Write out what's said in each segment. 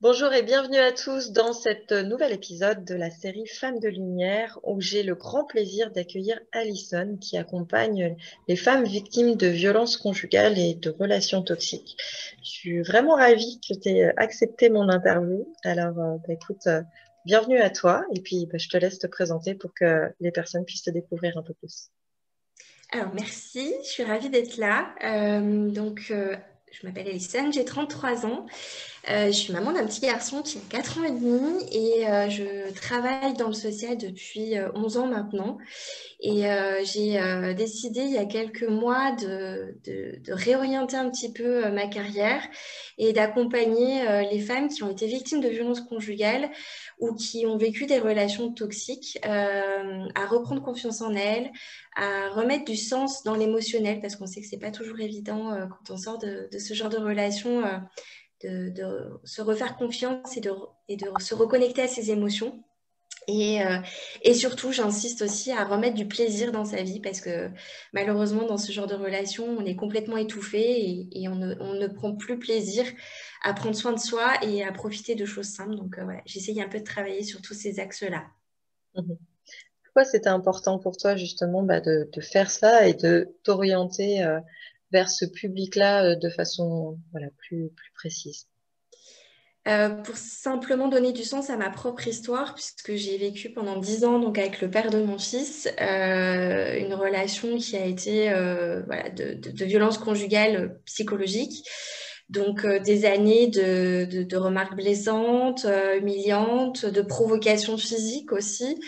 Bonjour et bienvenue à tous dans cet nouvel épisode de la série Femmes de Lumière où j'ai le grand plaisir d'accueillir Alison qui accompagne les femmes victimes de violences conjugales et de relations toxiques. Je suis vraiment ravie que tu aies accepté mon interview. Alors, écoute, bienvenue à toi et puis je te laisse te présenter pour que les personnes puissent te découvrir un peu plus. Alors, merci, je suis ravie d'être là. Je m'appelle Alison, j'ai 33 ans. Je suis maman d'un petit garçon qui a 4 ans et demi et je travaille dans le social depuis 11 ans maintenant. J'ai décidé il y a quelques mois de réorienter un petit peu ma carrière et d'accompagner les femmes qui ont été victimes de violences conjugales ou qui ont vécu des relations toxiques à reprendre confiance en elles, à remettre du sens dans l'émotionnel parce qu'on sait que c'est pas toujours évident quand on sort de ce genre de relation. De se refaire confiance et de se reconnecter à ses émotions. Et, euh, et surtout, j'insiste aussi à remettre du plaisir dans sa vie parce que malheureusement, dans ce genre de relation, on est complètement étouffé et on ne prend plus plaisir à prendre soin de soi et à profiter de choses simples. Voilà, j'essaye un peu de travailler sur tous ces axes-là. Mhm. Pourquoi c'était important pour toi justement de faire ça et de t'orienter vers ce public-là de façon voilà, plus précise? Pour simplement donner du sens à ma propre histoire, puisque j'ai vécu pendant 10 ans donc avec le père de mon fils, une relation qui a été voilà, de violence conjugale psychologique. Donc des années de remarques blessantes, humiliantes, de provocations physiques aussi,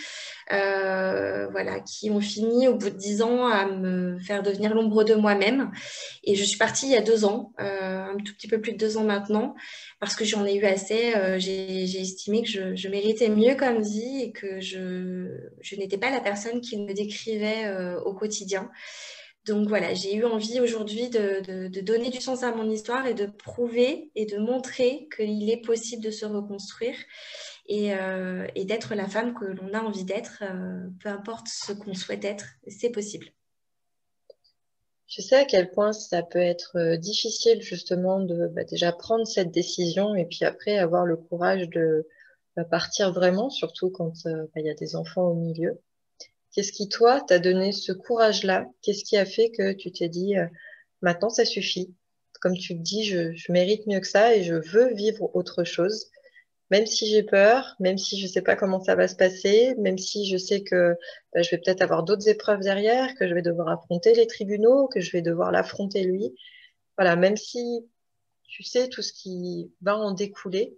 voilà, qui ont fini au bout de 10 ans à me faire devenir l'ombre de moi-même. Et je suis partie il y a 2 ans, un tout petit peu plus de 2 ans maintenant, parce que j'en ai eu assez. J'ai estimé que je méritais mieux comme vie et que je n'étais pas la personne qui me décrivait au quotidien. Donc voilà, j'ai eu envie aujourd'hui de donner du sens à mon histoire et de prouver et de montrer qu'il est possible de se reconstruire et d'être la femme que l'on a envie d'être, peu importe ce qu'on souhaite être, c'est possible. Je sais à quel point ça peut être difficile justement de déjà prendre cette décision et puis après avoir le courage de partir vraiment, surtout quand il y a des enfants au milieu. Qu'est-ce qui, toi, t'a donné ce courage-là? Qu'est-ce qui a fait que tu t'es dit, maintenant ça suffit? Comme tu te dis, je mérite mieux que ça et je veux vivre autre chose. Même si j'ai peur, même si je sais pas comment ça va se passer, même si je sais que je vais peut-être avoir d'autres épreuves derrière, que je vais devoir affronter les tribunaux, que je vais devoir l'affronter lui. Voilà, même si tu sais tout ce qui va en découler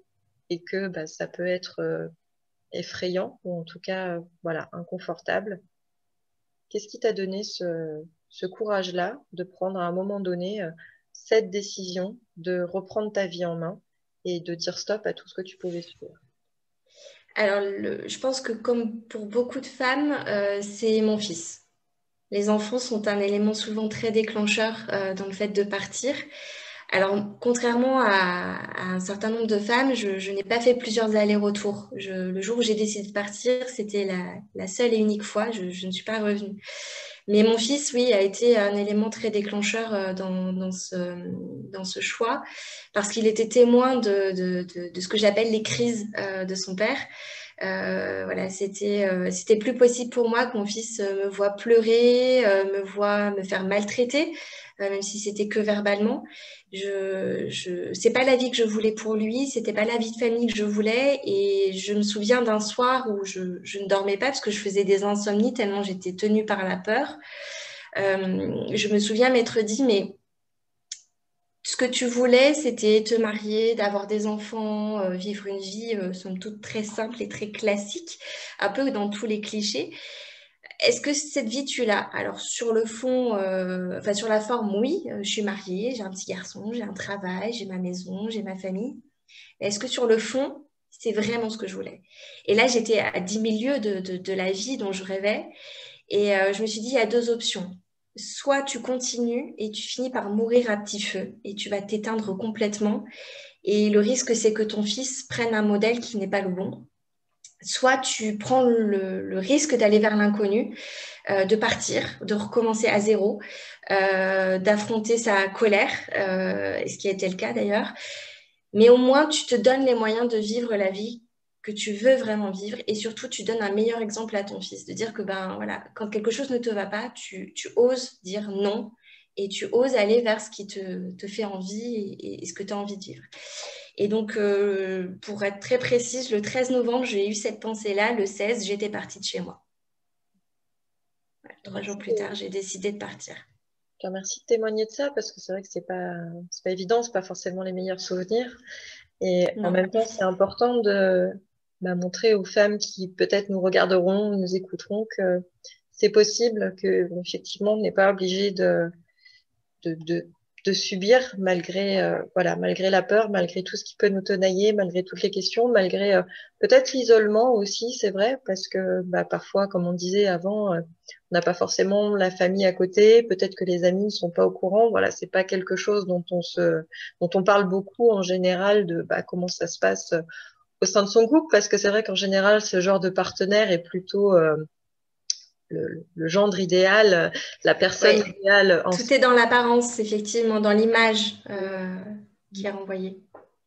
et que ça peut être effrayant ou en tout cas voilà inconfortable. Qu'est-ce qui t'a donné ce courage-là de prendre à un moment donné cette décision de reprendre ta vie en main et de dire stop à tout ce que tu pouvais subir? Alors, je pense que comme pour beaucoup de femmes, c'est mon fils. Les enfants sont un élément souvent très déclencheur dans le fait de partir. Alors, contrairement à un certain nombre de femmes, je n'ai pas fait plusieurs allers-retours. Le jour où j'ai décidé de partir, c'était la seule et unique fois. Je ne suis pas revenue. Mais mon fils, oui, a été un élément très déclencheur dans ce choix, parce qu'il était témoin de ce que j'appelle les crises de son père. Voilà, c'était plus possible pour moi que mon fils me voit pleurer, me voit me faire maltraiter, même si c'était que verbalement. C'est pas la vie que je voulais pour lui, c'était pas la vie de famille que je voulais. Et je me souviens d'un soir où je ne dormais pas parce que je faisais des insomnies tellement j'étais tenue par la peur. Je me souviens m'être dit, mais ce que tu voulais, c'était te marier, d'avoir des enfants, vivre une vie, somme toute, très simple et très classique, un peu dans tous les clichés. Est-ce que cette vie, tu l'as? Alors, sur le fond, enfin, sur la forme, oui, je suis mariée, j'ai un petit garçon, j'ai un travail, j'ai ma maison, j'ai ma famille. Mais est-ce que sur le fond, c'est vraiment ce que je voulais? Et là, j'étais à 10 000 lieues de la vie dont je rêvais. Et je me suis dit, il y a deux options. Soit tu continues et tu finis par mourir à petit feu et tu vas t'éteindre complètement. Et le risque, c'est que ton fils prenne un modèle qui n'est pas le bon. Soit tu prends le risque d'aller vers l'inconnu, de partir, de recommencer à zéro, d'affronter sa colère, ce qui a été le cas d'ailleurs, Mais au moins, tu te donnes les moyens de vivre la vie que tu veux vraiment vivre et surtout, tu donnes un meilleur exemple à ton fils, de dire que ben, voilà, quand quelque chose ne te va pas, tu oses dire non et tu oses aller vers ce qui te fait envie et ce que tu as envie de vivre. Et donc, pour être très précise, le 13 novembre, j'ai eu cette pensée-là. Le 16, j'étais partie de chez moi. Voilà, 3 jours plus tard, j'ai décidé de partir. Je te remercie de témoigner de ça parce que c'est vrai que c'est pas évident, c'est pas forcément les meilleurs souvenirs. Et en Non. même temps, c'est important de montrer aux femmes qui peut-être nous regarderont, nous écouteront que c'est possible, que effectivement, on n'est pas obligé de, de, de subir malgré, voilà, malgré la peur, malgré tout ce qui peut nous tenailler, malgré toutes les questions, malgré peut-être l'isolement aussi, c'est vrai, parce que parfois, comme on disait avant, on n'a pas forcément la famille à côté, peut-être que les amis ne sont pas au courant. Voilà, c'est pas quelque chose dont on parle beaucoup en général de comment ça se passe au sein de son groupe, parce que c'est vrai qu'en général, ce genre de partenaire est plutôt le gendre idéal, la personne Ouais. idéale en Tout soi. est dans l'apparence, effectivement, dans l'image qui est renvoyée.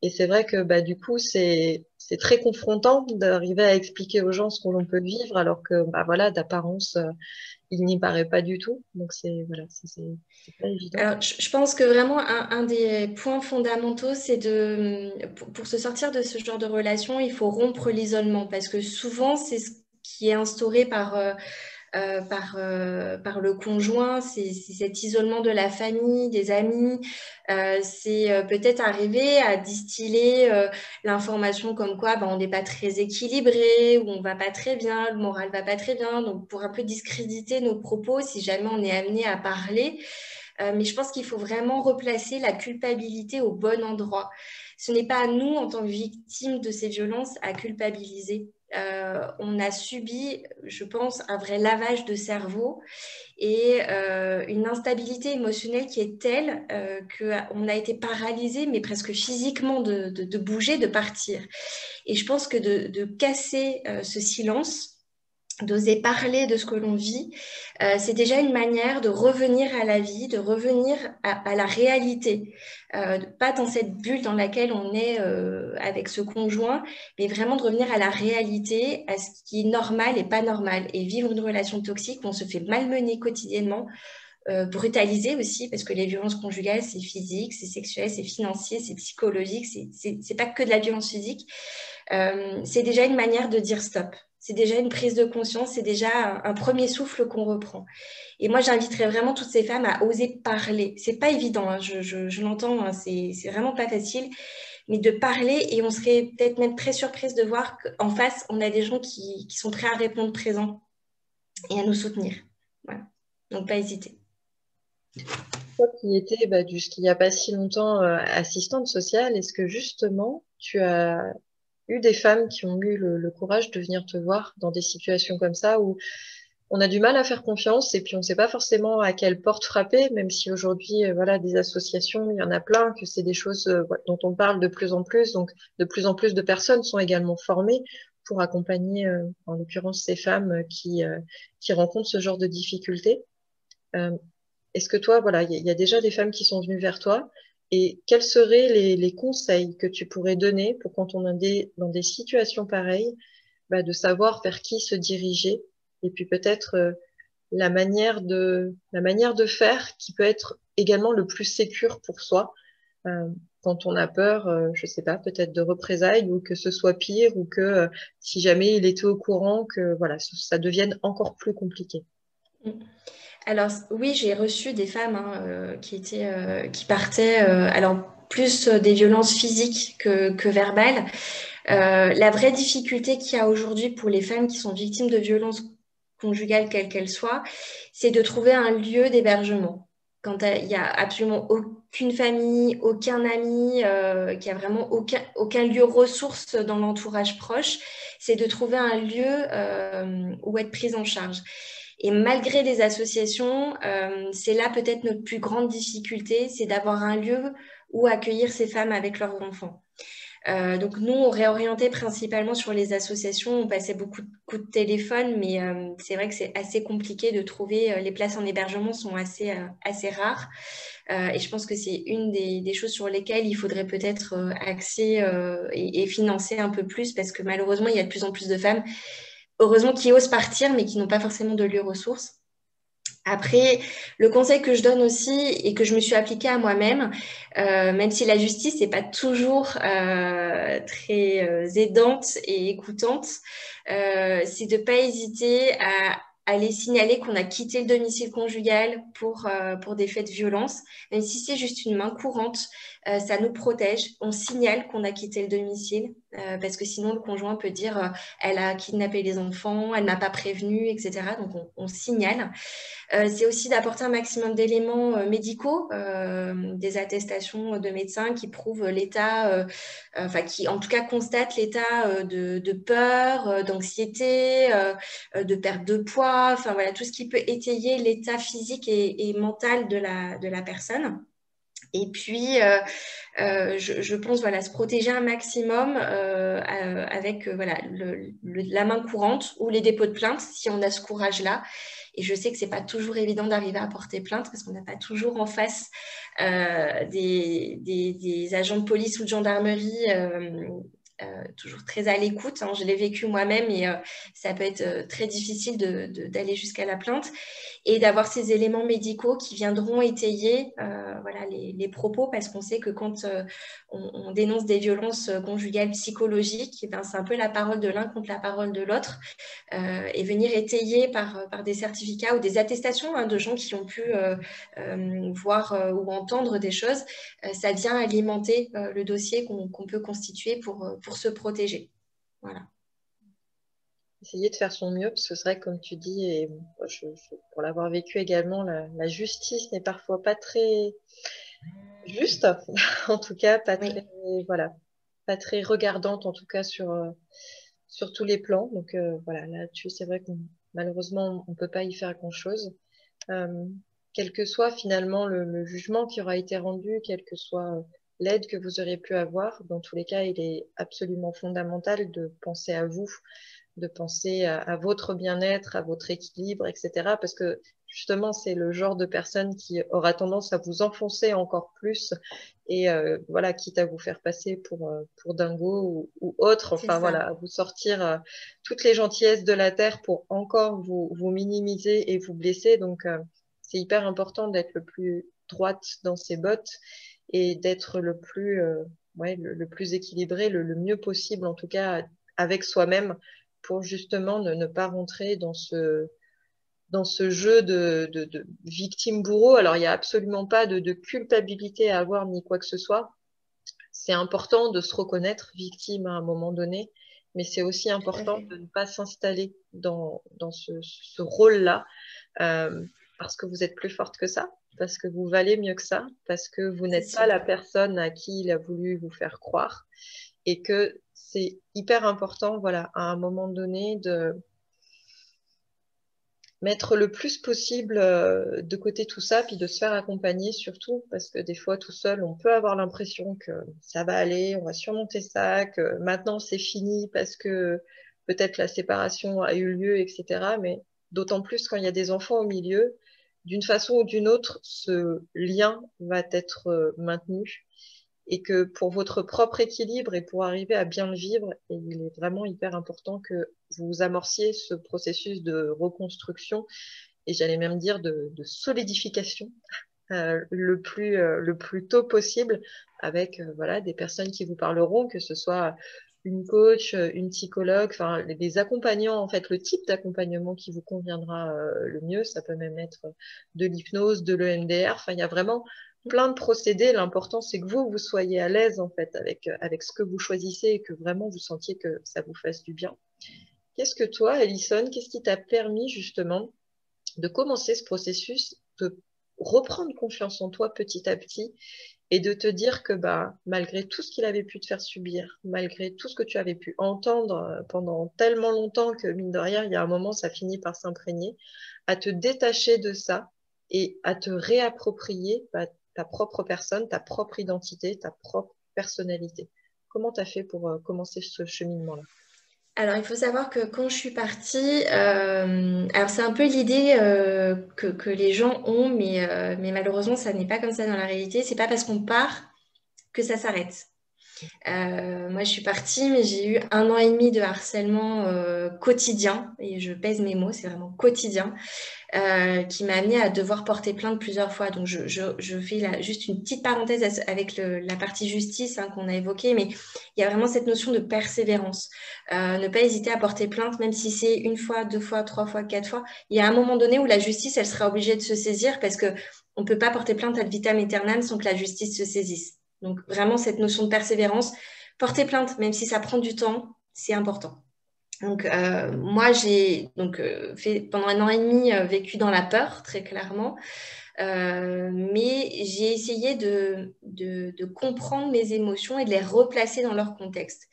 Et c'est vrai que du coup, c'est très confrontant d'arriver à expliquer aux gens ce qu'on peut vivre, alors que voilà, d'apparence, il n'y paraît pas du tout. Donc c'est voilà, c'est pas évident. Alors, je pense que vraiment, un des points fondamentaux, c'est pour se sortir de ce genre de relation, il faut rompre l'isolement, parce que souvent, c'est ce qui est instauré par le conjoint, c'est cet isolement de la famille, des amis, c'est peut-être arriver à distiller l'information comme quoi on n'est pas très équilibré, ou on va pas très bien, le moral va pas très bien, donc pour un peu discréditer nos propos si jamais on est amené à parler. Mais je pense qu'il faut vraiment replacer la culpabilité au bon endroit. Ce n'est pas à nous, en tant que victimes de ces violences, à culpabiliser. On a subi, je pense, un vrai lavage de cerveau et une instabilité émotionnelle qui est telle qu'on a été paralysé, mais presque physiquement, de bouger, de partir. Et je pense que de casser ce silence, d'oser parler de ce que l'on vit, c'est déjà une manière de revenir à la vie, de revenir à la réalité. Pas dans cette bulle dans laquelle on est avec ce conjoint, mais vraiment de revenir à la réalité, à ce qui est normal et pas normal. Et vivre une relation toxique où on se fait malmener quotidiennement, brutaliser aussi, parce que les violences conjugales, c'est physique, c'est sexuel, c'est financier, c'est psychologique, c'est pas que de la violence physique. C'est déjà une manière de dire stop. C'est déjà une prise de conscience, c'est déjà un premier souffle qu'on reprend. Et moi, j'inviterais vraiment toutes ces femmes à oser parler. C'est pas évident, hein, je l'entends, hein, c'est vraiment pas facile, mais de parler, et on serait peut-être même très surprise de voir qu'en face, on a des gens qui sont prêts à répondre présent et à nous soutenir. Voilà. Donc, pas hésiter. Toi qui étais jusqu'il n'y a pas si longtemps assistante sociale, est-ce que justement tu as eu des femmes qui ont eu le courage de venir te voir dans des situations comme ça où on a du mal à faire confiance et puis on ne sait pas forcément à quelle porte frapper, même si aujourd'hui, voilà, des associations, il y en a plein, que c'est des choses dont on parle de plus en plus. Donc, de plus en plus de personnes sont également formées pour accompagner, en l'occurrence, ces femmes qui rencontrent ce genre de difficultés. Euh, Est-ce que toi, voilà, il y a déjà des femmes qui sont venues vers toi et quels seraient les conseils que tu pourrais donner pour quand on est dans des situations pareilles, de savoir vers qui se diriger et puis peut-être la manière de faire qui peut être également le plus sécure pour soi quand on a peur, je sais pas, peut-être de représailles ou que ce soit pire ou que si jamais il était au courant que voilà, ça devienne encore plus compliqué. Alors oui, j'ai reçu des femmes qui partaient, alors plus des violences physiques que verbales. La vraie difficulté qu'il y a aujourd'hui pour les femmes qui sont victimes de violences conjugales, quelles qu'elles soient, c'est de trouver un lieu d'hébergement. Quand il n'y a absolument aucune famille, aucun ami, qui a vraiment aucun lieu ressource dans l'entourage proche, c'est de trouver un lieu où être prise en charge. Et malgré les associations, c'est là peut-être notre plus grande difficulté, c'est d'avoir un lieu où accueillir ces femmes avec leurs enfants. Donc nous, on réorientait principalement sur les associations, on passait beaucoup de coups de téléphone, mais c'est vrai que c'est assez compliqué de trouver, les places en hébergement sont assez rares. Et je pense que c'est une des choses sur lesquelles il faudrait peut-être axer et financer un peu plus, parce que malheureusement, il y a de plus en plus de femmes, heureusement, qui osent partir, mais qui n'ont pas forcément de lieu ressources. Après, le conseil que je donne aussi et que je me suis appliqué à moi-même, même si la justice n'est pas toujours très aidante et écoutante, c'est de ne pas hésiter à aller signaler qu'on a quitté le domicile conjugal pour des faits de violence. Même si c'est juste une main courante, ça nous protège. On signale qu'on a quitté le domicile parce que sinon le conjoint peut dire elle a kidnappé les enfants, elle m'a pas prévenu, etc. Donc on signale. C'est aussi d'apporter un maximum d'éléments médicaux, des attestations de médecins qui prouvent l'état, enfin qui en tout cas constatent l'état de peur, d'anxiété, de perte de poids, enfin voilà, tout ce qui peut étayer l'état physique et mental de la personne. Et puis, je pense voilà, se protéger un maximum avec voilà, la main courante ou les dépôts de plainte si on a ce courage-là. Et je sais que c'est pas toujours évident d'arriver à porter plainte parce qu'on n'a pas toujours en face des agents de police ou de gendarmerie toujours très à l'écoute. Hein. Je l'ai vécu moi-même et ça peut être très difficile d'aller jusqu'à la plainte et d'avoir ces éléments médicaux qui viendront étayer voilà, les propos parce qu'on sait que quand on dénonce des violences conjugales psychologiques, eh ben, c'est un peu la parole de l'un contre la parole de l'autre et venir étayer par des certificats ou des attestations hein, de gens qui ont pu voir ou entendre des choses, ça vient alimenter le dossier qu'on peut constituer pour se protéger. Voilà. Essayer de faire son mieux, parce que c'est vrai que comme tu dis, et pour l'avoir vécu également, la justice n'est parfois pas très juste, en tout cas, pas Oui, très, voilà, pas très regardante, en tout cas, sur tous les plans. Donc, voilà, là-dessus, c'est vrai que malheureusement, on peut pas y faire grand-chose. Euh, Quel que soit finalement le jugement qui aura été rendu, quelle que soit l'aide que vous auriez pu avoir, dans tous les cas, il est absolument fondamental de penser à vous, de penser à votre bien-être, à votre équilibre, etc. Parce que justement, c'est le genre de personne qui aura tendance à vous enfoncer encore plus et voilà, quitte à vous faire passer pour dingo ou autre, c'est enfin ça. voilà, à vous sortir toutes les gentillesses de la terre pour encore vous minimiser et vous blesser. Donc, c'est hyper important d'être le plus droite dans ses bottes et d'être le plus, ouais, le plus équilibré, le mieux possible, en tout cas avec soi-même, pour justement ne pas rentrer dans ce jeu de victime-bourreau. Alors, il n'y a absolument pas de culpabilité à avoir ni quoi que ce soit. C'est important de se reconnaître victime à un moment donné, mais c'est aussi Tout à important fait. de ne pas s'installer dans ce rôle-là, euh, parce que vous êtes plus forte que ça, parce que vous valez mieux que ça, parce que vous C'est n'êtes pas sûr. la personne à qui il a voulu vous faire croire, et que c'est hyper important, voilà, à un moment donné, de mettre le plus possible de côté tout ça, puis de se faire accompagner surtout, parce que des fois tout seul, on peut avoir l'impression que ça va aller, on va surmonter ça, que maintenant c'est fini parce que peut-être la séparation a eu lieu, etc. Mais d'autant plus quand il y a des enfants au milieu, d'une façon ou d'une autre, ce lien va être maintenu et que pour votre propre équilibre et pour arriver à bien le vivre, il est vraiment hyper important que vous amorciez ce processus de reconstruction et j'allais même dire de solidification le plus tôt possible avec voilà des personnes qui vous parleront, que ce soit une coach, une psychologue, enfin les accompagnants, en fait le type d'accompagnement qui vous conviendra le mieux, ça peut même être de l'hypnose, de l'EMDR, enfin il y a vraiment plein de procédés. L'important c'est que vous soyez à l'aise en fait avec ce que vous choisissez et que vraiment vous sentiez que ça vous fasse du bien. Qu'est-ce que toi, Alison, qu'est-ce qui t'a permis justement de commencer ce processus, de reprendre confiance en toi petit à petit et de te dire que bah, malgré tout ce qu'il avait pu te faire subir, malgré tout ce que tu avais pu entendre pendant tellement longtemps que mine de rien, il y a un moment, ça finit par s'imprégner, à te détacher de ça et à te réapproprier bah, ta propre personne, ta propre identité, ta propre personnalité. comment tu as fait pour commencer ce cheminement-là? Alors, il faut savoir que quand je suis partie, alors c'est un peu l'idée que les gens ont, mais malheureusement, ça n'est pas comme ça dans la réalité. C'est pas parce qu'on part que ça s'arrête. Moi, je suis partie, mais j'ai eu 1 an et demi de harcèlement quotidien, et je pèse mes mots, c'est vraiment quotidien, qui m'a amenée à devoir porter plainte plusieurs fois. Donc, je fais juste une petite parenthèse avec la partie justice hein, qu'on a évoquée, mais il y a vraiment cette notion de persévérance. Ne pas hésiter à porter plainte, même si c'est 1 fois, 2 fois, 3 fois, 4 fois. Il y a un moment donné où la justice, elle sera obligée de se saisir parce que on ne peut pas porter plainte ad vitam aeternam sans que la justice se saisisse. Donc, vraiment, cette notion de persévérance, porter plainte, même si ça prend du temps, c'est important. Donc, moi, j'ai fait pendant 1 an et demi vécu dans la peur, très clairement. Mais j'ai essayé de comprendre mes émotions et de les replacer dans leur contexte.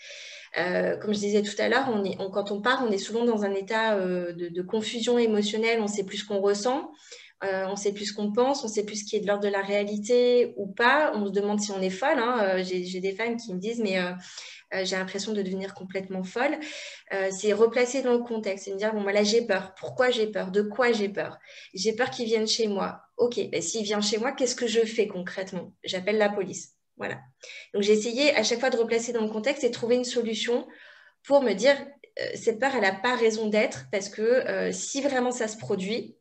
Comme je disais tout à l'heure, quand on part, on est souvent dans un état de confusion émotionnelle, on ne sait plus ce qu'on ressent. On ne sait plus ce qu'on pense, on ne sait plus ce qui est de l'ordre de la réalité ou pas. On se demande si on est folle. Hein. J'ai des femmes qui me disent, mais j'ai l'impression de devenir complètement folle. C'est replacer dans le contexte et me dire, bon, là, j'ai peur. Pourquoi j'ai peur? De quoi j'ai peur? J'ai peur qu'il vienne chez moi. Ok, ben, s'il vient chez moi, qu'est-ce que je fais concrètement? J'appelle la police. Voilà. Donc, j'ai essayé à chaque fois de replacer dans le contexte et trouver une solution pour me dire, cette peur, elle n'a pas raison d'être parce que si vraiment ça se produit,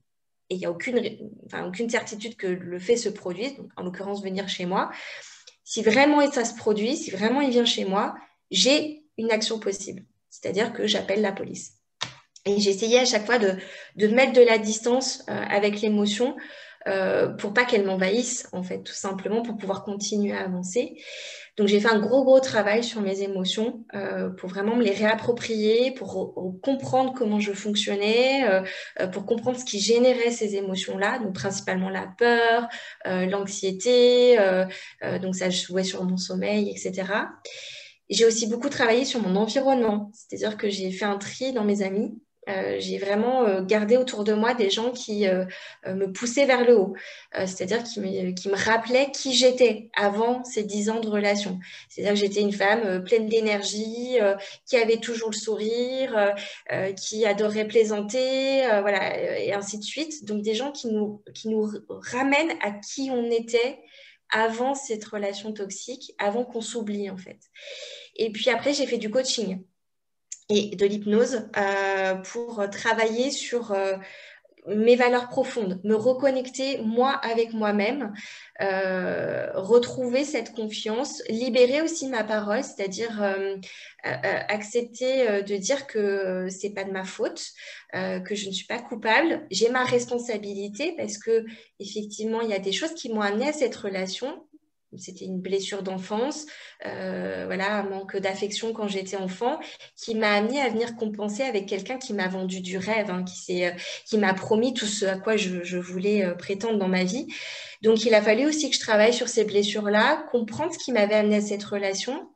et il n'y a aucune certitude que le fait se produise, donc en l'occurrence venir chez moi, si vraiment ça se produit, si vraiment il vient chez moi, j'ai une action possible. C'est-à-dire que j'appelle la police. Et j'ai essayé à chaque fois de mettre de la distance avec l'émotion pour pas qu'elle m'envahisse, en fait, tout simplement, pour pouvoir continuer à avancer. Donc, j'ai fait un gros travail sur mes émotions pour vraiment me les réapproprier, pour comprendre comment je fonctionnais, pour comprendre ce qui générait ces émotions-là, donc principalement la peur, l'anxiété, donc ça jouait sur mon sommeil, etc. J'ai aussi beaucoup travaillé sur mon environnement, c'est-à-dire que j'ai fait un tri dans mes amis. J'ai vraiment gardé autour de moi des gens qui me poussaient vers le haut, c'est-à-dire qui me rappelaient qui j'étais avant ces 10 ans de relation. C'est-à-dire que j'étais une femme pleine d'énergie, qui avait toujours le sourire, qui adorait plaisanter, voilà, et ainsi de suite. Donc des gens qui nous ramènent à qui on était avant cette relation toxique, avant qu'on s'oublie en fait. Et puis après, j'ai fait du coaching et de l'hypnose pour travailler sur mes valeurs profondes, me reconnecter moi avec moi-même, retrouver cette confiance, libérer aussi ma parole, c'est-à-dire accepter de dire que c'est pas de ma faute, que je ne suis pas coupable, j'ai ma responsabilité parce que effectivement il y a des choses qui m'ont amené à cette relation. C'était une blessure d'enfance, voilà, un manque d'affection quand j'étais enfant, qui m'a amené à venir compenser avec quelqu'un qui m'a vendu du rêve, hein, qui m'a promis tout ce à quoi je voulais prétendre dans ma vie. Donc, il a fallu aussi que je travaille sur ces blessures-là, comprendre ce qui m'avait amené à cette relation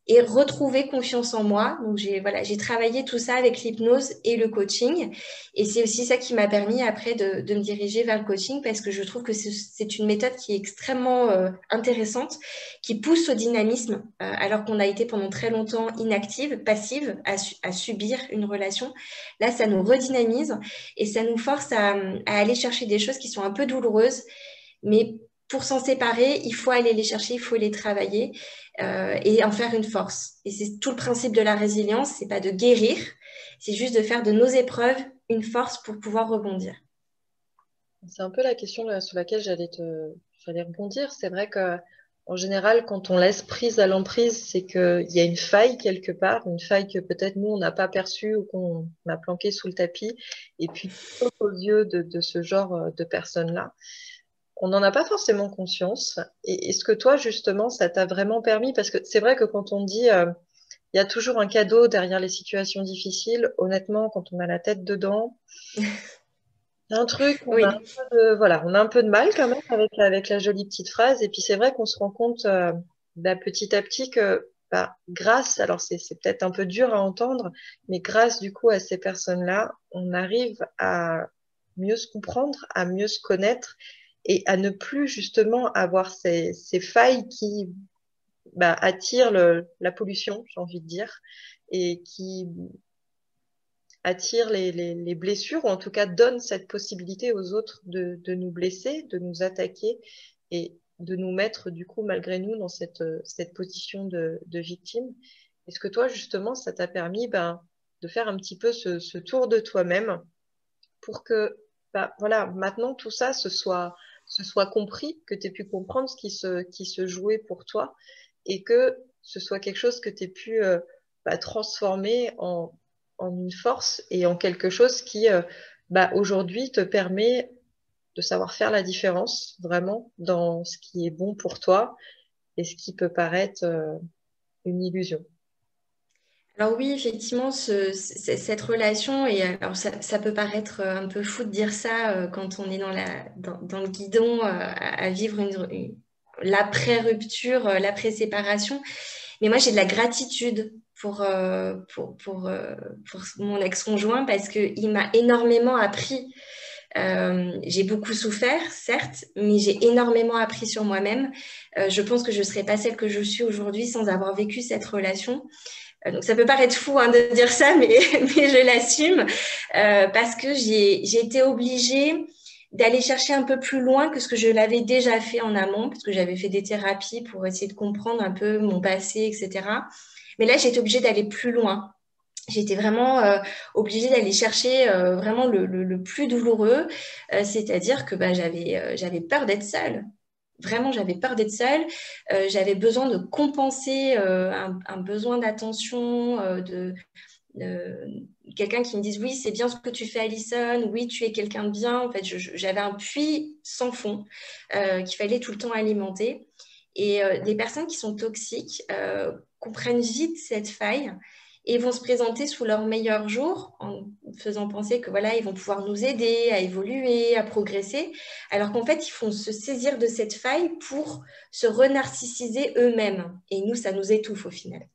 et retrouver confiance en moi. Donc, j'ai travaillé tout ça avec l'hypnose et le coaching. Et c'est aussi ça qui m'a permis après de me diriger vers le coaching parce que je trouve que c'est une méthode qui est extrêmement intéressante, qui pousse au dynamisme, alors qu'on a été pendant très longtemps inactive, passive, à subir une relation. Là, ça nous redynamise et ça nous force à aller chercher des choses qui sont un peu douloureuses, mais pour s'en séparer, il faut aller les chercher, il faut les travailler et en faire une force. Et c'est tout le principe de la résilience, c'est pas de guérir, c'est juste de faire de nos épreuves une force pour pouvoir rebondir. C'est un peu la question sur laquelle j'allais rebondir. C'est vrai que en général, quand on laisse prise à l'emprise, c'est qu'il y a une faille quelque part, une faille que peut-être nous, on n'a pas perçue ou qu'on a planquée sous le tapis. Et puis, saute aux yeux de ce genre de personnes-là, on n'en a pas forcément conscience. Et est-ce que toi, justement, ça t'a vraiment permis? Parce que c'est vrai que quand on dit, il y a toujours un cadeau derrière les situations difficiles, honnêtement, quand on a la tête dedans, c'est un truc, Oui, voilà, on a un peu de mal quand même avec la jolie petite phrase. Et puis c'est vrai qu'on se rend compte petit à petit que grâce, alors c'est peut-être un peu dur à entendre, mais grâce du coup à ces personnes-là, on arrive à mieux se comprendre, à mieux se connaître et à ne plus justement avoir ces failles qui attire la pollution, j'ai envie de dire, et qui attire les blessures, ou en tout cas donne cette possibilité aux autres de nous blesser, de nous attaquer et de nous mettre du coup malgré nous dans cette position de victime. Est-ce que toi justement ça t'a permis de faire un petit peu ce tour de toi-même pour que voilà, maintenant tout ça se soit compris, que tu aies pu comprendre ce qui se jouait pour toi et que ce soit quelque chose que tu aies pu transformer en une force et en quelque chose qui aujourd'hui te permet de savoir faire la différence vraiment dans ce qui est bon pour toi et ce qui peut paraître une illusion. Alors oui, effectivement, cette relation, et alors ça peut paraître un peu fou de dire ça quand on est dans le guidon à vivre l'après-rupture, l'après-séparation, mais moi j'ai de la gratitude pour mon ex-conjoint parce qu'il m'a énormément appris. J'ai beaucoup souffert, certes, mais j'ai énormément appris sur moi-même. Je pense que je ne serais pas celle que je suis aujourd'hui sans avoir vécu cette relation. Donc ça peut paraître fou hein, de dire ça, mais je l'assume parce que j'ai été obligée d'aller chercher un peu plus loin que ce que je l'avais déjà fait en amont, parce que j'avais fait des thérapies pour essayer de comprendre un peu mon passé, etc. Mais là, j'ai été obligée d'aller plus loin. J'étais vraiment obligée d'aller chercher vraiment le plus douloureux, c'est-à-dire que j'avais peur d'être seule. Vraiment, j'avais peur d'être seule. J'avais besoin de compenser un besoin d'attention, de quelqu'un qui me dise oui, c'est bien ce que tu fais, Alison. Oui, tu es quelqu'un de bien. En fait, j'avais un puits sans fond qu'il fallait tout le temps alimenter. Et les personnes qui sont toxiques comprennent vite cette faille et vont se présenter sous leur meilleur jour en faisant penser que voilà, ils vont pouvoir nous aider à évoluer, à progresser, alors qu'en fait, ils font se saisir de cette faille pour se renarcissiser eux-mêmes. Et nous, ça nous étouffe au final.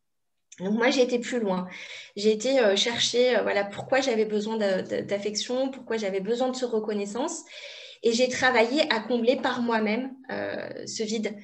Donc moi, j'ai été plus loin. J'ai été chercher voilà, pourquoi j'avais besoin d'affection, pourquoi j'avais besoin de ce reconnaissance. Et j'ai travaillé à combler par moi-même ce vide.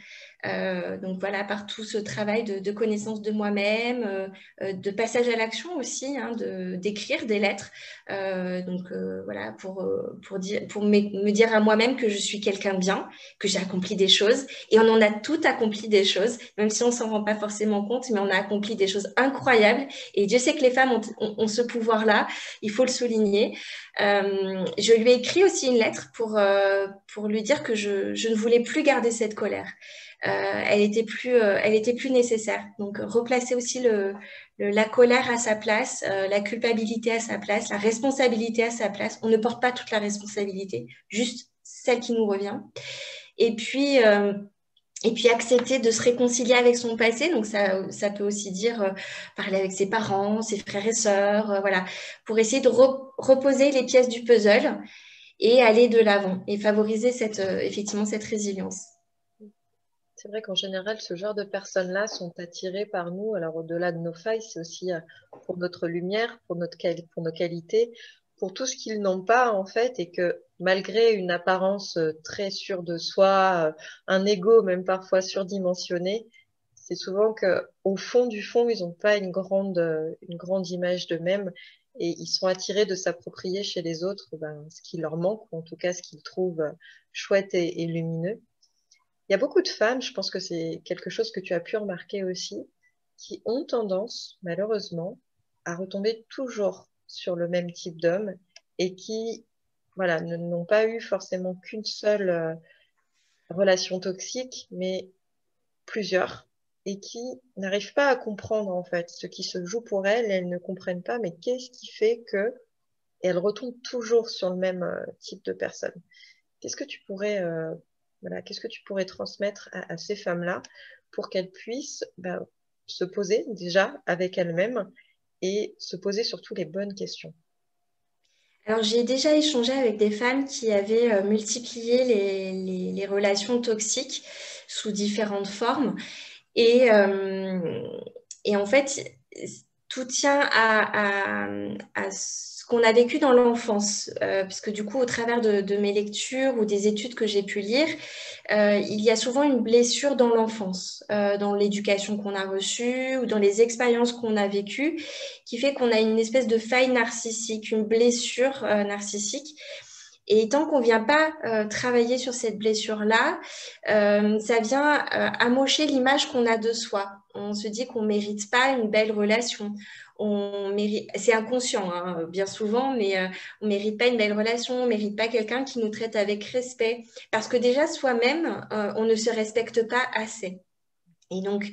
Donc voilà, par tout ce travail de connaissance de moi-même, de passage à l'action aussi, hein, d'écrire des lettres. Voilà, pour me dire à moi-même que je suis quelqu'un de bien, que j'ai accompli des choses. Et on en a toutes accompli des choses, même si on ne s'en rend pas forcément compte, mais on a accompli des choses incroyables. Et Dieu sait que les femmes ont ce pouvoir-là, il faut le souligner. Je lui ai écrit aussi une lettre pour lui dire que je ne voulais plus garder cette colère. Elle était plus nécessaire. Donc, replacer aussi la colère à sa place, la culpabilité à sa place, la responsabilité à sa place. On ne porte pas toute la responsabilité, juste celle qui nous revient. Et puis accepter de se réconcilier avec son passé. Donc, ça peut aussi dire parler avec ses parents, ses frères et sœurs, voilà, pour essayer de reposer les pièces du puzzle et aller de l'avant et favoriser effectivement cette résilience. C'est vrai qu'en général, ce genre de personnes-là sont attirées par nous. Alors, au-delà de nos failles, c'est aussi pour notre lumière, pour nos qualités, pour tout ce qu'ils n'ont pas, en fait, et que malgré une apparence très sûre de soi, un ego même parfois surdimensionné, c'est souvent que au fond du fond, ils n'ont pas une grande image d'eux-mêmes et ils sont attirés de s'approprier chez les autres ce qui leur manque, ou en tout cas ce qu'ils trouvent chouette et lumineux. Il y a beaucoup de femmes, je pense que c'est quelque chose que tu as pu remarquer aussi, qui ont tendance, malheureusement, à retomber toujours sur le même type d'homme et qui, voilà, n'ont pas eu forcément qu'une seule relation toxique, mais plusieurs, et qui n'arrivent pas à comprendre en fait ce qui se joue pour elles. Elles ne comprennent pas, mais qu'est-ce qui fait que, et elles retombent toujours sur le même type de personne. Qu'est-ce que tu pourrais, voilà, qu'est-ce que tu pourrais transmettre à ces femmes-là pour qu'elles puissent se poser déjà avec elles-mêmes et se poser surtout les bonnes questions? Alors, j'ai déjà échangé avec des femmes qui avaient multiplié les relations toxiques sous différentes formes. Et, euh, et en fait, tout tient à ce qu'on a vécu dans l'enfance. Puisque du coup, au travers de mes lectures ou des études que j'ai pu lire, il y a souvent une blessure dans l'enfance, dans l'éducation qu'on a reçue ou dans les expériences qu'on a vécues, qui fait qu'on a une espèce de faille narcissique, une blessure narcissique. Et tant qu'on ne vient pas travailler sur cette blessure-là, ça vient amocher l'image qu'on a de soi. On se dit qu'on ne mérite pas une belle relation. C'est inconscient, hein, bien souvent, mais on ne mérite pas une belle relation, on ne mérite pas quelqu'un qui nous traite avec respect. Parce que déjà, soi-même, on ne se respecte pas assez. Et donc,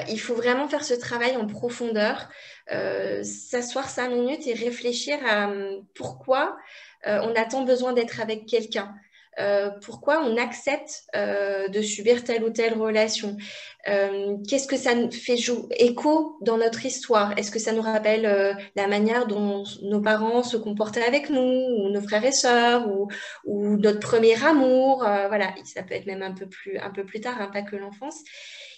il faut vraiment faire ce travail en profondeur, s'asseoir 5 minutes et réfléchir à pourquoi on a tant besoin d'être avec quelqu'un. Pourquoi on accepte de subir telle ou telle relation. Qu'est-ce que ça nous fait écho dans notre histoire? Est-ce que ça nous rappelle la manière dont nos parents se comportaient avec nous, ou nos frères et sœurs, ou notre premier amour? Voilà, ça peut être même un peu plus tard, hein, pas que l'enfance.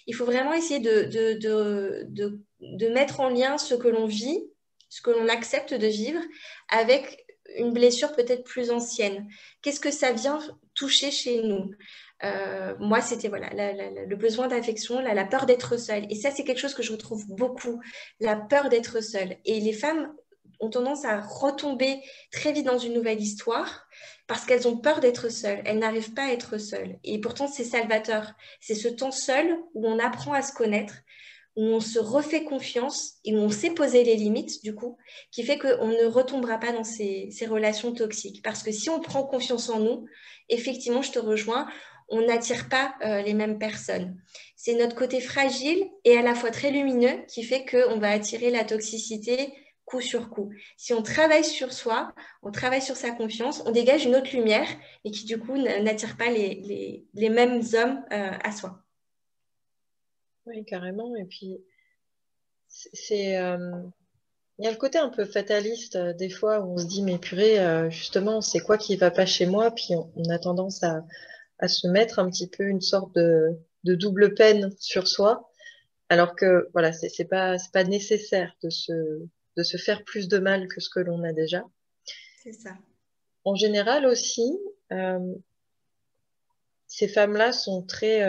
Il faut vraiment essayer de mettre en lien ce que l'on vit, ce que l'on accepte de vivre, avec une blessure peut-être plus ancienne. Qu'est-ce que ça vient toucher chez nous? Moi, c'était voilà, le besoin d'affection, la peur d'être seule. Et ça, c'est quelque chose que je retrouve beaucoup, la peur d'être seule. Et les femmes ont tendance à retomber très vite dans une nouvelle histoire parce qu'elles ont peur d'être seules. Elles n'arrivent pas à être seules. Et pourtant, c'est salvateur. C'est ce temps seul où on apprend à se connaître, où on se refait confiance et où on sait poser les limites, du coup, qui fait qu'on ne retombera pas dans ces relations toxiques. Parce que si on prend confiance en nous, effectivement, je te rejoins, on n'attire pas les mêmes personnes. C'est notre côté fragile et à la fois très lumineux qui fait qu'on va attirer la toxicité coup sur coup. Si on travaille sur soi, on travaille sur sa confiance, on dégage une autre lumière et qui du coup n'attire pas les mêmes hommes à soi. Oui, carrément. Et puis, c'est, il y a le côté un peu fataliste des fois où on se dit, mais purée, justement, c'est quoi qui va pas chez moi? Puis on a tendance à se mettre un petit peu une sorte de double peine sur soi, alors que voilà, c'est pas nécessaire de se faire plus de mal que ce que l'on a déjà. C'est ça. En général aussi, euh, ces femmes-là sont très,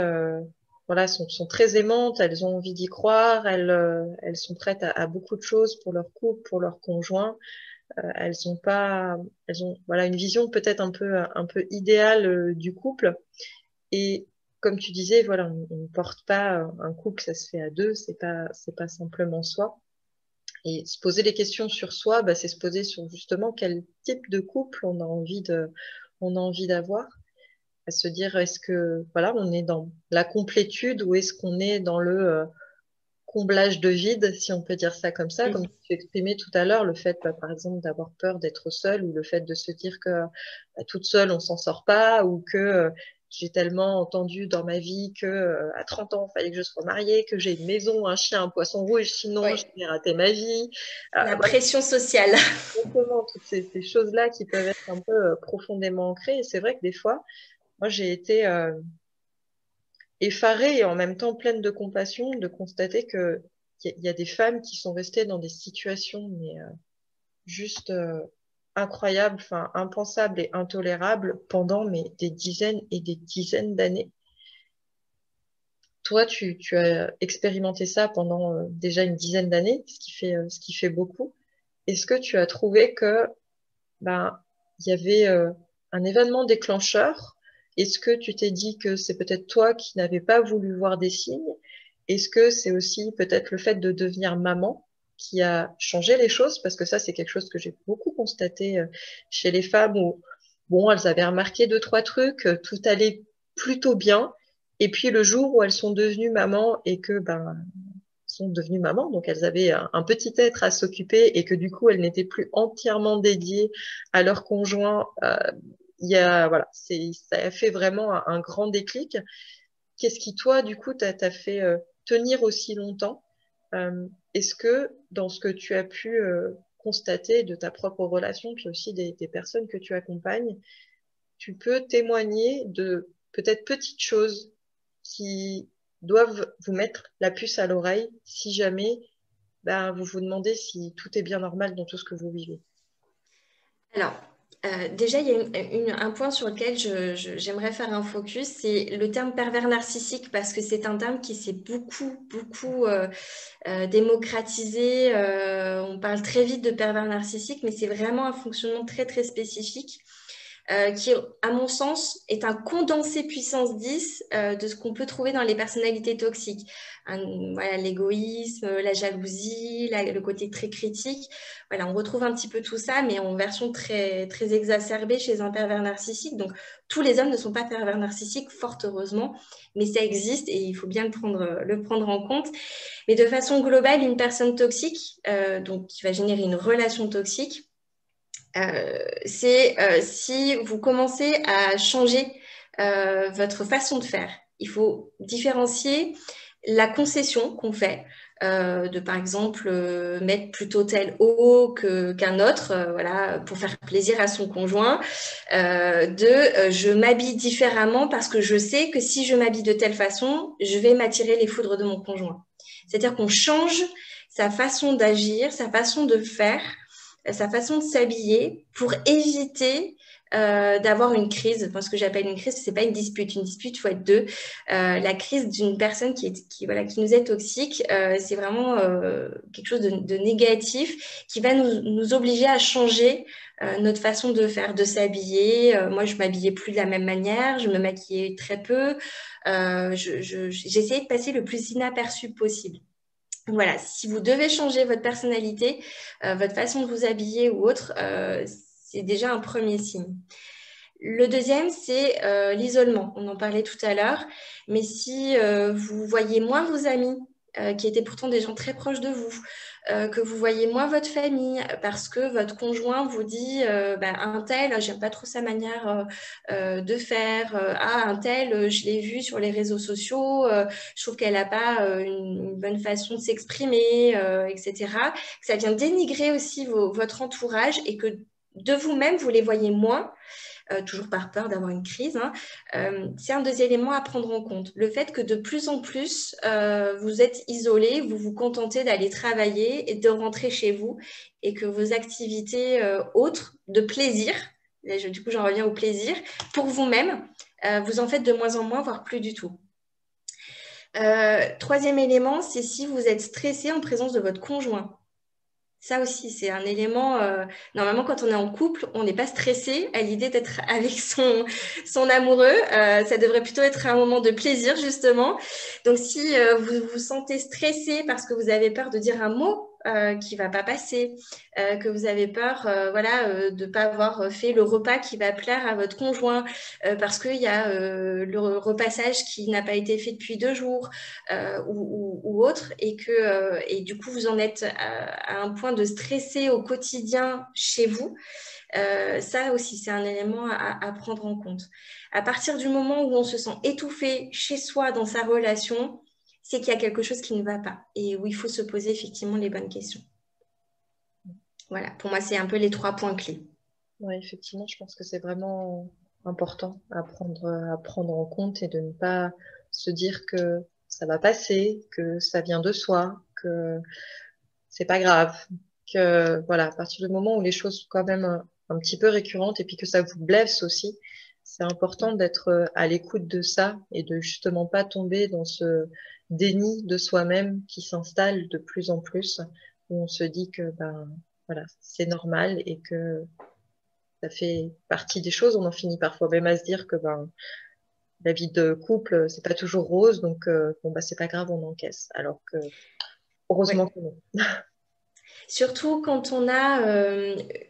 voilà, sont très aimantes, elles ont envie d'y croire, elles sont prêtes à beaucoup de choses pour leur couple, pour leur conjoint. Elles ont pas, elles ont, voilà, une vision peut-être un peu idéale du couple. Et comme tu disais, voilà, on ne porte pas un couple, ça se fait à deux, c'est pas simplement soi. Et se poser les questions sur soi, bah, c'est se poser sur justement quel type de couple on a envie d'avoir, à se dire est-ce que voilà, on est dans la complétude ou est-ce qu'on est dans le comblage de vide, si on peut dire ça comme ça, comme tu exprimais tout à l'heure, le fait, bah, par exemple, d'avoir peur d'être seule ou le fait de se dire que bah, toute seule, on s'en sort pas ou que j'ai tellement entendu dans ma vie que à 30 ans, il fallait que je sois mariée, que j'ai une maison, un chien, un poisson rouge, sinon je Ouais. vais rater ma vie. La Voilà, pression sociale. exactement, toutes ces choses-là qui peuvent être un peu profondément ancrées. Et c'est vrai que des fois, moi, j'ai été effarée et en même temps pleine de compassion de constater que qu'il y a des femmes qui sont restées dans des situations mais juste incroyables, enfin impensables et intolérables pendant mais des dizaines et des dizaines d'années. Toi, tu as expérimenté ça pendant déjà une dizaine d'années, ce qui fait beaucoup. Est-ce que tu as trouvé que ben il y avait un événement déclencheur? Est-ce que tu t'es dit que c'est peut-être toi qui n'avais pas voulu voir des signes? Est-ce que c'est aussi peut-être le fait de devenir maman qui a changé les choses? Parce que ça, c'est quelque chose que j'ai beaucoup constaté chez les femmes où, bon, elles avaient remarqué deux, trois trucs, tout allait plutôt bien. Et puis le jour où elles sont devenues maman et que, ben, sont devenues mamans, donc elles avaient un petit être à s'occuper et que du coup elles n'étaient plus entièrement dédiées à leur conjoint. Il y a voilà, ça a fait vraiment un grand déclic. Qu'est-ce qui toi du coup t'a fait tenir aussi longtemps? Est-ce que dans ce que tu as pu constater de ta propre relation, puis aussi des personnes que tu accompagnes, tu peux témoigner de peut-être petites choses qui doivent vous mettre la puce à l'oreille si jamais ben, vous vous demandez si tout est bien normal dans tout ce que vous vivez. Alors, déjà, il y a un point sur lequel j'aimerais faire un focus, c'est le terme pervers narcissique, parce que c'est un terme qui s'est beaucoup démocratisé. On parle très vite de pervers narcissique, mais c'est vraiment un fonctionnement très spécifique. Qui, à mon sens, est un condensé puissance 10 de ce qu'on peut trouver dans les personnalités toxiques. Voilà, l'égoïsme, la jalousie, le côté très critique. Voilà, on retrouve un petit peu tout ça, mais en version très exacerbée chez un pervers narcissique. Donc, tous les hommes ne sont pas pervers narcissiques, fort heureusement, mais ça existe et il faut bien le prendre en compte. Mais de façon globale, une personne toxique, donc qui va générer une relation toxique, c'est si vous commencez à changer votre façon de faire. Il faut différencier la concession qu'on fait, de par exemple mettre plutôt tel haut qu'un autre, voilà, pour faire plaisir à son conjoint, je m'habille différemment parce que je sais que si je m'habille de telle façon, je vais m'attirer les foudres de mon conjoint. C'est-à-dire qu'on change sa façon d'agir, sa façon de faire, sa façon de s'habiller pour éviter d'avoir une crise. Enfin, ce que j'appelle une crise, c'est pas une dispute. Une dispute, il faut être deux. La crise d'une personne qui nous est toxique, c'est vraiment quelque chose de négatif qui va nous obliger à changer notre façon de faire, de s'habiller. Moi, je m'habillais plus de la même manière, je me maquillais très peu. J'essayais de passer le plus inaperçu possible. Voilà, si vous devez changer votre personnalité, votre façon de vous habiller ou autre, c'est déjà un premier signe. Le deuxième, c'est l'isolement. On en parlait tout à l'heure. Mais si vous voyez moins vos amis, qui étaient pourtant des gens très proches de vous, que vous voyez moins votre famille, parce que votre conjoint vous dit un tel, j'aime pas trop sa manière de faire. Un tel, je l'ai vu sur les réseaux sociaux, je trouve qu'elle n'a pas une bonne façon de s'exprimer, etc. Que ça vient dénigrer aussi votre entourage et que de vous-même, vous les voyez moins. Toujours par peur d'avoir une crise, hein. C'est un des éléments à prendre en compte. Le fait que de plus en plus, vous êtes isolé, vous vous contentez d'aller travailler et de rentrer chez vous et que vos activités autres de plaisir, du coup j'en reviens au plaisir, pour vous-même, vous en faites de moins en moins, voire plus du tout. Troisième élément, c'est si vous êtes stressé en présence de votre conjoint. Ça aussi, c'est un élément. Normalement, quand on est en couple, on n'est pas stressé à l'idée d'être avec son amoureux. Ça devrait plutôt être un moment de plaisir, justement. Donc, si vous vous sentez stressé parce que vous avez peur de dire un mot qui ne va pas passer, que vous avez peur de ne pas avoir fait le repas qui va plaire à votre conjoint, parce qu'il y a le repassage qui n'a pas été fait depuis 2 jours ou autre, et du coup, vous en êtes à un point de stresser au quotidien chez vous, ça aussi, c'est un élément à prendre en compte. À partir du moment où on se sent étouffé chez soi dans sa relation, c'est qu'il y a quelque chose qui ne va pas et où il faut se poser effectivement les bonnes questions. Voilà, pour moi, c'est un peu les 3 points clés. Oui, effectivement, je pense que c'est vraiment important à prendre en compte et de ne pas se dire que ça va passer, que ça vient de soi, que c'est pas grave, que voilà, à partir du moment où les choses sont quand même un petit peu récurrentes et puis que ça vous blesse aussi, c'est important d'être à l'écoute de ça et de justement pas tomber dans ce déni de soi-même qui s'installe de plus en plus, où on se dit que ben voilà, c'est normal et que ça fait partie des choses. On en finit parfois même à se dire que ben la vie de couple, c'est pas toujours rose, donc bon bah c'est pas grave, on encaisse. Alors que heureusement Ouais. que non. Surtout quand on a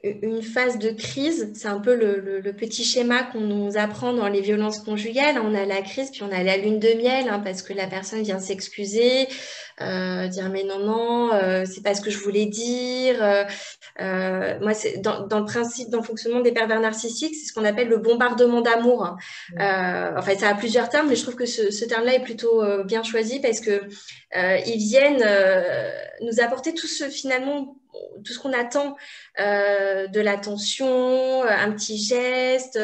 une phase de crise, c'est un peu le petit schéma qu'on nous apprend dans les violences conjugales. On a la crise, puis on a la lune de miel, hein, parce que la personne vient s'excuser, dire mais non, c'est pas ce que je voulais dire. Moi, c'est dans le principe, dans le fonctionnement des pervers narcissiques, c'est ce qu'on appelle le bombardement d'amour, hein. Enfin, ça a plusieurs termes, mais je trouve que ce terme-là est plutôt bien choisi parce que ils viennent nous apporter finalement tout ce qu'on attend, de l'attention, un petit geste.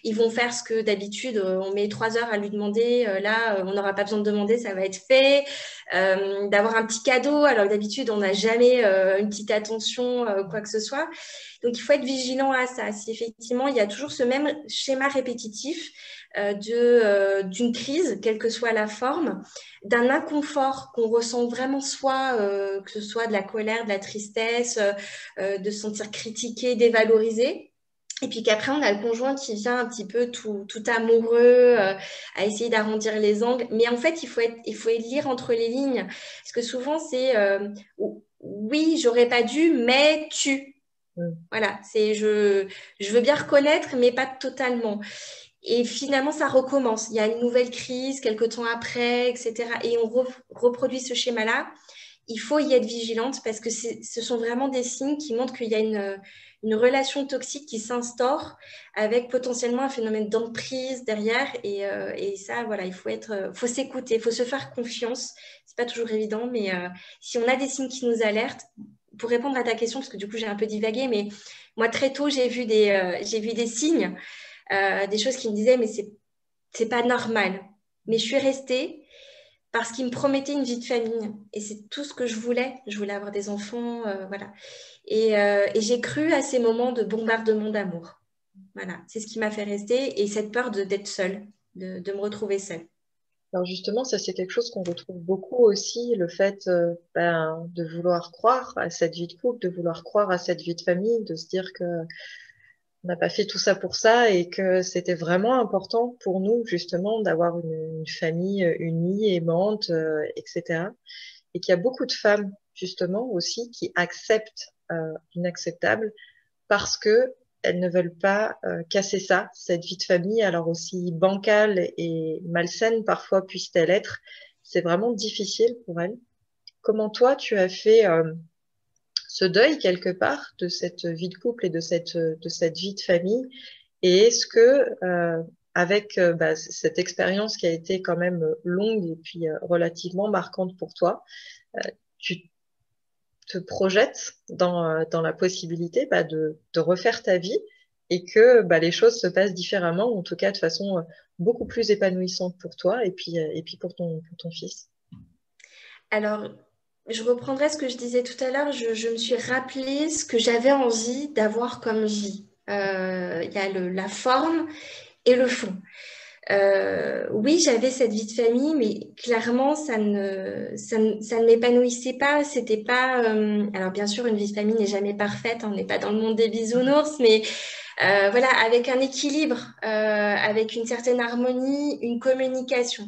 Ils vont faire ce que d'habitude, on met 3 heures à lui demander. Là, on n'aura pas besoin de demander, ça va être fait. D'avoir un petit cadeau, alors que d'habitude, on n'a jamais une petite attention, quoi que ce soit. Donc, il faut être vigilant à ça. Si effectivement, il y a toujours ce même schéma répétitif d'une crise, quelle que soit la forme, d'un inconfort qu'on ressent vraiment soi, que ce soit de la colère, de la tristesse, de se sentir critiqué, dévalorisé. Et puis qu'après, on a le conjoint qui vient un petit peu tout amoureux, à essayer d'arrondir les angles. Mais en fait, il faut lire entre les lignes. Parce que souvent, c'est oui, j'aurais pas dû, mais tu. Voilà, c'est je veux bien reconnaître, mais pas totalement. Et finalement, ça recommence. Il y a une nouvelle crise, quelques temps après, etc. Et on reproduit ce schéma-là. Il faut y être vigilante parce que ce sont vraiment des signes qui montrent qu'il y a une relation toxique qui s'instaure avec potentiellement un phénomène d'emprise derrière. Et ça, voilà, faut s'écouter, il faut se faire confiance. C'est pas toujours évident, mais si on a des signes qui nous alertent, pour répondre à ta question, parce que du coup, j'ai un peu divagué, mais moi, très tôt, j'ai vu des signes, des choses qui me disaient, mais c'est pas normal. Mais je suis restée parce qu'il me promettait une vie de famille. Et c'est tout ce que je voulais. Je voulais avoir des enfants, voilà. Et j'ai cru à ces moments de bombardement d'amour. Voilà, c'est ce qui m'a fait rester. Et cette peur d'être seule, de me retrouver seule. Alors justement, ça c'est quelque chose qu'on retrouve beaucoup aussi, le fait de vouloir croire à cette vie de couple, de vouloir croire à cette vie de famille, de se dire que on n'a pas fait tout ça pour ça et que c'était vraiment important pour nous justement d'avoir une famille unie, aimante, etc. Et qu'il y a beaucoup de femmes justement aussi qui acceptent l'inacceptable parce que elles ne veulent pas casser ça, cette vie de famille, alors aussi bancale et malsaine parfois puisse-t-elle être. C'est vraiment difficile pour elles. Comment toi, tu as fait ce deuil quelque part de cette vie de couple et de cette vie de famille? Et est-ce que avec cette expérience qui a été quand même longue et puis relativement marquante pour toi, tu te projettes dans la possibilité de refaire ta vie et que les choses se passent différemment, ou en tout cas de façon beaucoup plus épanouissante pour toi et puis pour ton fils. Alors, je reprendrai ce que je disais tout à l'heure. Je me suis rappelé ce que j'avais envie d'avoir comme vie. Il y a la forme et le fond. Oui, j'avais cette vie de famille, mais clairement, ça ne m'épanouissait pas. C'était pas. Alors, bien sûr, une vie de famille n'est jamais parfaite. On n'est pas dans le monde des bisounours, mais voilà, avec un équilibre, avec une certaine harmonie, une communication.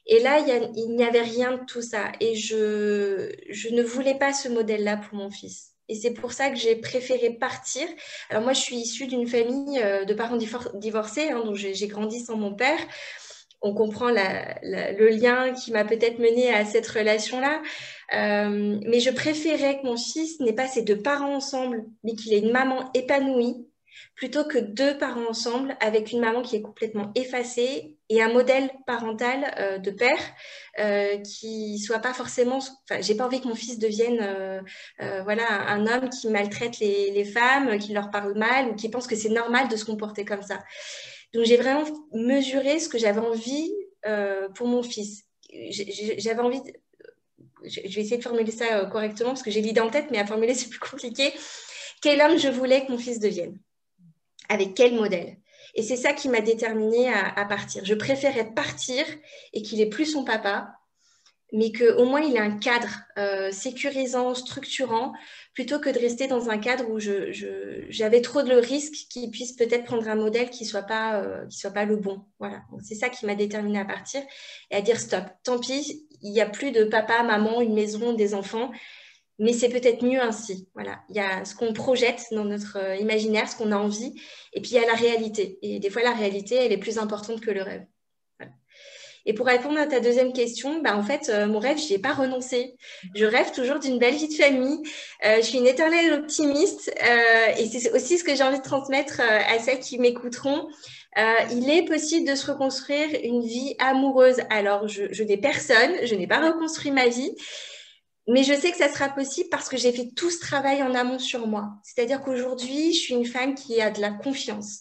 Et là, il n'y avait rien de tout ça. Et je ne voulais pas ce modèle-là pour mon fils. Et c'est pour ça que j'ai préféré partir. Alors moi, je suis issue d'une famille de parents divorcés, hein, donc j'ai grandi sans mon père. On comprend le lien qui m'a peut-être menée à cette relation-là. Mais je préférais que mon fils n'ait pas ses deux parents ensemble, mais qu'il ait une maman épanouie, plutôt que deux parents ensemble avec une maman qui est complètement effacée et un modèle parental de père qui soit pas forcément. Enfin, j'ai pas envie que mon fils devienne voilà un homme qui maltraite les femmes, qui leur parle mal ou qui pense que c'est normal de se comporter comme ça. Donc j'ai vraiment mesuré ce que j'avais envie pour mon fils. J'avais envie. Je vais essayer de formuler ça correctement parce que j'ai l'idée en tête, mais à formuler c'est plus compliqué. Quel homme je voulais que mon fils devienne? Avec quel modèle? Et c'est ça qui m'a déterminée à partir. Je préférais partir et qu'il ait plus son papa, mais qu'au moins il ait un cadre sécurisant, structurant, plutôt que de rester dans un cadre où j'avais trop de risques qu'il puisse peut-être prendre un modèle qui soit pas le bon. Voilà. Donc, c'est ça qui m'a déterminée à partir et à dire stop. Tant pis, il n'y a plus de papa, maman, une maison, des enfants. Mais c'est peut-être mieux ainsi. Voilà. Il y a ce qu'on projette dans notre imaginaire, ce qu'on a envie, et puis il y a la réalité. Et des fois, la réalité, elle est plus importante que le rêve. Voilà. Et pour répondre à ta deuxième question, en fait, mon rêve, je n'y ai pas renoncé. Je rêve toujours d'une belle vie de famille. Je suis une éternelle optimiste et c'est aussi ce que j'ai envie de transmettre à celles qui m'écouteront. Il est possible de se reconstruire une vie amoureuse. Alors, je n'ai personne, je n'ai pas reconstruit ma vie. Mais je sais que ça sera possible parce que j'ai fait tout ce travail en amont sur moi. C'est-à-dire qu'aujourd'hui, je suis une femme qui a de la confiance.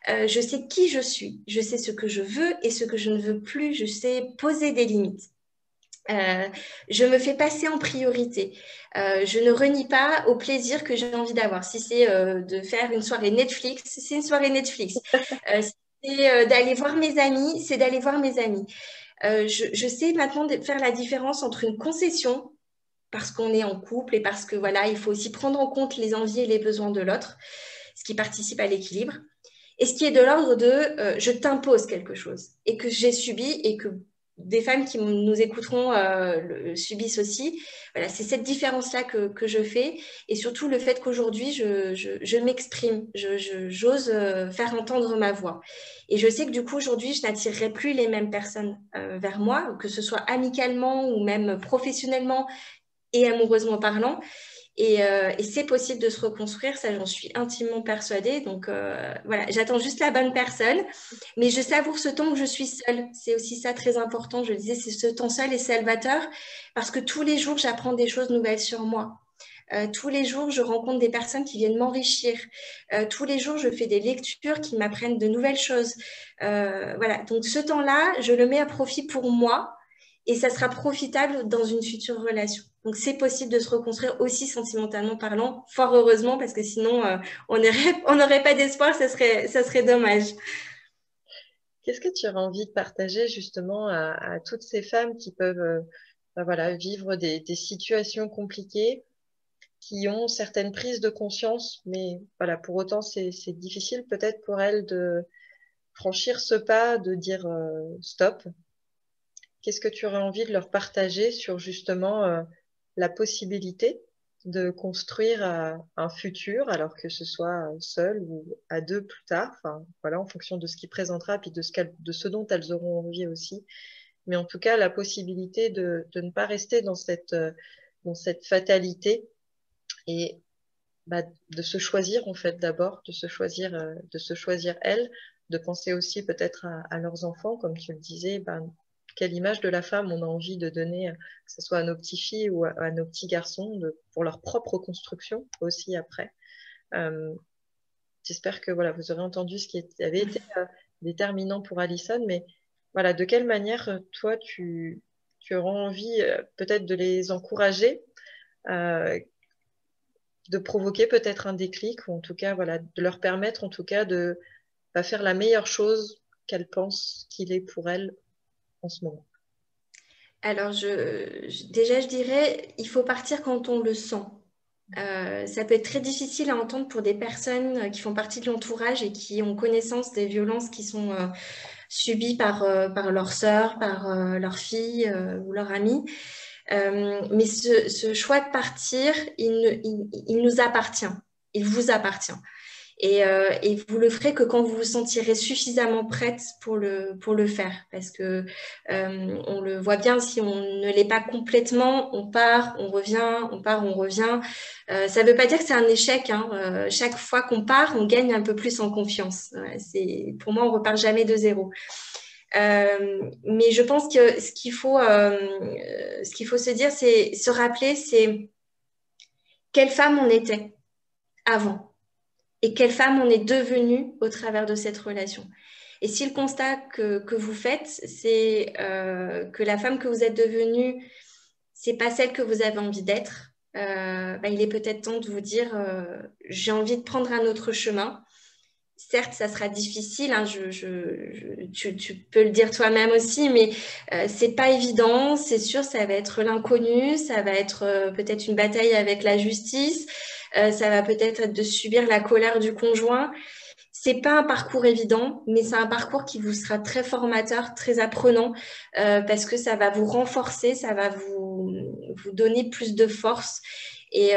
Je sais qui je suis, je sais ce que je veux et ce que je ne veux plus, je sais poser des limites. Euh, je me fais passer en priorité. Je ne renie pas au plaisir que j'ai envie d'avoir. Si c'est de faire une soirée Netflix, c'est une soirée Netflix. Si c'est d'aller voir mes amis, c'est d'aller voir mes amis. Je sais maintenant faire la différence entre une concession, parce qu'on est en couple et parce que voilà, il faut aussi prendre en compte les envies et les besoins de l'autre, ce qui participe à l'équilibre. Et ce qui est de l'ordre de je t'impose quelque chose et que j'ai subi et que des femmes qui nous écouteront subissent aussi. Voilà, c'est cette différence-là que je fais et surtout le fait qu'aujourd'hui, je m'exprime, j'ose faire entendre ma voix. Et je sais que du coup, aujourd'hui, je n'attirerai plus les mêmes personnes vers moi, que ce soit amicalement ou même professionnellement et amoureusement parlant. Et c'est possible de se reconstruire, ça j'en suis intimement persuadée. Donc voilà, j'attends juste la bonne personne, mais je savoure ce temps où je suis seule. C'est aussi ça très important, je le disais, c'est ce temps seul et salvateur, parce que tous les jours j'apprends des choses nouvelles sur moi. Tous les jours, je rencontre des personnes qui viennent m'enrichir. Tous les jours, je fais des lectures qui m'apprennent de nouvelles choses. Voilà, donc ce temps-là, je le mets à profit pour moi et ça sera profitable dans une future relation. Donc c'est possible de se reconstruire aussi sentimentalement parlant, fort heureusement, parce que sinon, on n'aurait pas d'espoir, ça serait dommage. Qu'est-ce que tu aurais envie de partager justement à toutes ces femmes qui peuvent voilà, vivre des situations compliquées, qui ont certaines prises de conscience, mais voilà, pour autant, c'est difficile peut-être pour elles de franchir ce pas, de dire stop. Qu'est-ce que tu aurais envie de leur partager sur justement la possibilité de construire un futur, alors que ce soit seul ou à deux plus tard, enfin voilà, en fonction de ce qui présentera, puis de ce dont elles auront envie aussi. Mais en tout cas, la possibilité de ne pas rester dans cette fatalité et bah, de se choisir en fait d'abord, de se choisir elles, de penser aussi peut-être à leurs enfants, comme tu le disais, bah, quelle image de la femme on a envie de donner, que ce soit à nos petites filles ou à nos petits garçons, pour leur propre construction aussi après. Euh, J'espère que voilà, vous aurez entendu ce qui avait été déterminant pour Alison, mais voilà, de quelle manière toi tu auras envie peut-être de les encourager, euh, de provoquer peut-être un déclic, ou en tout cas voilà, de leur permettre en tout cas de faire la meilleure chose qu'elles pensent qu'il est pour elles en ce moment. Alors, déjà, je dirais, il faut partir quand on le sent. Ça peut être très difficile à entendre pour des personnes qui font partie de l'entourage et qui ont connaissance des violences qui sont subies par leur sœur, par leur fille ou leur amie. Mais ce choix de partir, il nous appartient. Il vous appartient. Et vous le ferez que quand vous vous sentirez suffisamment prête pour le faire. Parce que on le voit bien, si on ne l'est pas complètement, on part, on revient, on part, on revient. Ça ne veut pas dire que c'est un échec. Hein. Chaque fois qu'on part, on gagne un peu plus en confiance. Pour moi, on repart jamais de zéro. Mais je pense que ce qu'il faut se dire, c'est se rappeler, c'est quelle femme on était avant et quelle femme on est devenue au travers de cette relation. Et si le constat que vous faites, c'est que la femme que vous êtes devenue, c'est pas celle que vous avez envie d'être, il est peut-être temps de vous dire j'ai envie de prendre un autre chemin. Certes, ça sera difficile, hein, tu peux le dire toi-même aussi, mais c'est pas évident, c'est sûr, ça va être l'inconnu, ça va être peut-être une bataille avec la justice, ça va peut-être être de subir la colère du conjoint. C'est pas un parcours évident, mais c'est un parcours qui vous sera très formateur, très apprenant, parce que ça va vous renforcer, ça va vous donner plus de force. Et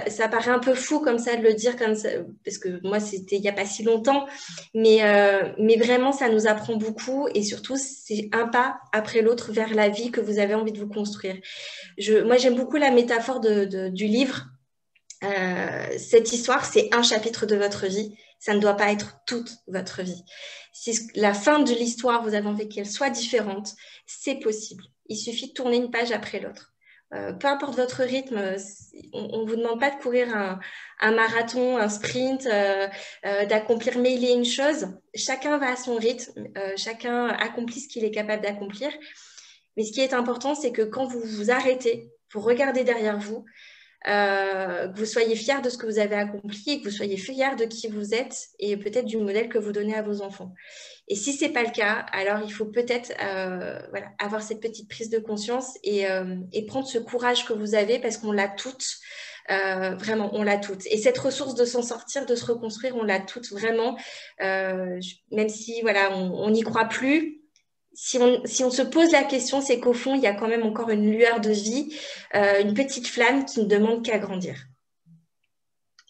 ça paraît un peu fou comme ça de le dire comme ça, parce que moi c'était il n'y a pas si longtemps, mais vraiment ça nous apprend beaucoup et surtout c'est un pas après l'autre vers la vie que vous avez envie de vous construire. Moi j'aime beaucoup la métaphore du livre. Cette histoire c'est un chapitre de votre vie, ça ne doit pas être toute votre vie. Si la fin de l'histoire vous avez envie qu'elle soit différente, c'est possible. Il suffit de tourner une page après l'autre. peu importe votre rythme, on ne vous demande pas de courir un marathon, un sprint, d'accomplir mille et une choses. Chacun va à son rythme, chacun accomplit ce qu'il est capable d'accomplir. Mais ce qui est important, c'est que quand vous vous arrêtez, vous regardez derrière vous, que vous soyez fiers de ce que vous avez accompli et que vous soyez fiers de qui vous êtes et peut-être du modèle que vous donnez à vos enfants. Et si ce n'est pas le cas, alors il faut peut-être voilà, avoir cette petite prise de conscience et prendre ce courage que vous avez parce qu'on l'a toutes. Vraiment, on l'a toutes. Et cette ressource de s'en sortir, de se reconstruire, on l'a toutes vraiment. Même si voilà, on n'y croit plus, si on se pose la question, c'est qu'au fond, il y a quand même encore une lueur de vie, une petite flamme qui ne demande qu'à grandir.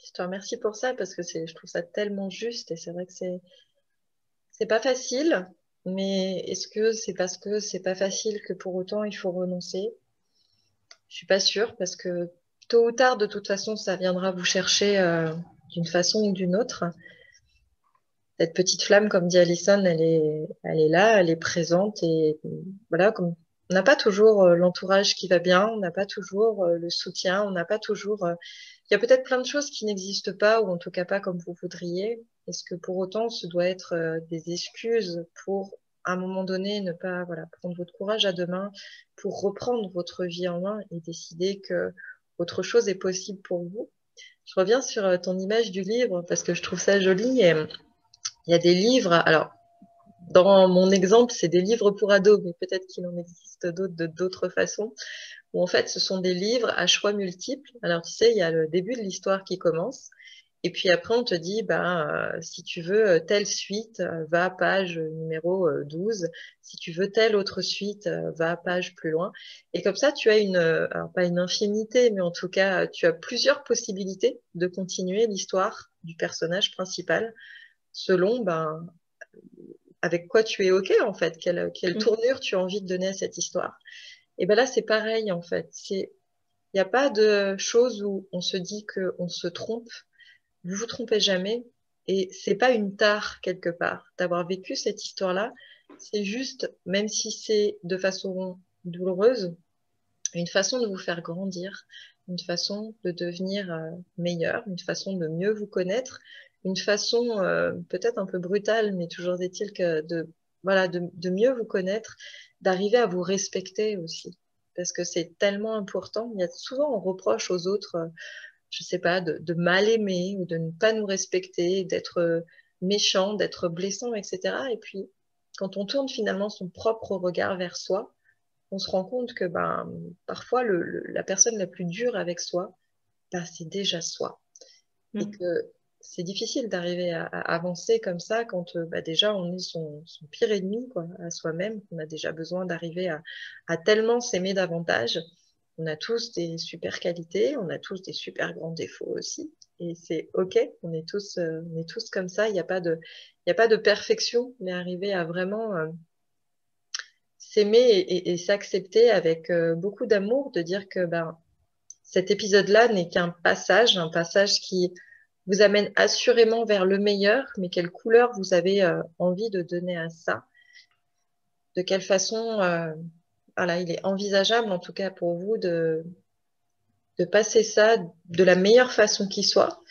Je te remercie pour ça parce que je trouve ça tellement juste et c'est vrai que c'est pas facile, mais est-ce que c'est parce que c'est pas facile que pour autant il faut renoncer? Je suis pas sûre parce que tôt ou tard, de toute façon, ça viendra vous chercher d'une façon ou d'une autre. Cette petite flamme, comme dit Alison, elle est là, elle est présente et voilà, comme on n'a pas toujours l'entourage qui va bien, on n'a pas toujours le soutien, on n'a pas toujours. Il y a peut-être plein de choses qui n'existent pas ou en tout cas pas comme vous voudriez. Est-ce que pour autant, ce doit être des excuses pour à un moment donné ne pas voilà prendre votre courage à deux mains pour reprendre votre vie en main et décider que autre chose est possible pour vous? Je reviens sur ton image du livre parce que je trouve ça joli et il y a des livres, alors dans mon exemple, c'est des livres pour ados, mais peut-être qu'il en existe d'autres de d'autres façons, où en fait, ce sont des livres à choix multiples. Alors, tu sais, il y a le début de l'histoire qui commence, et puis après, on te dit, ben, si tu veux telle suite, va à page numéro 12. Si tu veux telle autre suite, va à page plus loin. Et comme ça, tu as alors pas une infinité, mais en tout cas, tu as plusieurs possibilités de continuer l'histoire du personnage principal selon ben, avec quoi tu es OK, en fait, quelle Mm. tournure tu as envie de donner à cette histoire. Et ben là, c'est pareil, en fait. Il n'y a pas de choses où on se dit qu'on se trompe. Vous vous trompez jamais. Et c'est pas une tare, quelque part, d'avoir vécu cette histoire-là. C'est juste, même si c'est de façon douloureuse, une façon de vous faire grandir, une façon de devenir meilleur, une façon de mieux vous connaître, une façon peut-être un peu brutale, mais toujours est-il que voilà, de mieux vous connaître, d'arriver à vous respecter aussi. Parce que c'est tellement important. Il y a souvent on reproche aux autres, je sais pas, de mal aimer ou de ne pas nous respecter, d'être méchant, d'être blessant, etc. Et puis, quand on tourne finalement son propre regard vers soi, on se rend compte que ben, parfois la personne la plus dure avec soi, ben, c'est déjà soi. Et Mm. que c'est difficile d'arriver à avancer comme ça quand bah, déjà on est son pire ennemi quoi, à soi-même. On a déjà besoin d'arriver à tellement s'aimer davantage. On a tous des super qualités, on a tous des super grands défauts aussi. Et c'est OK, on est tous comme ça. Il y a pas de perfection, mais arriver à vraiment s'aimer et s'accepter avec beaucoup d'amour, de dire que ben, cet épisode-là n'est qu'un passage, un passage qui vous amène assurément vers le meilleur, mais quelle couleur vous avez envie de donner à ça, de quelle façon voilà, il est envisageable en tout cas pour vous de passer ça de la meilleure façon qui soit.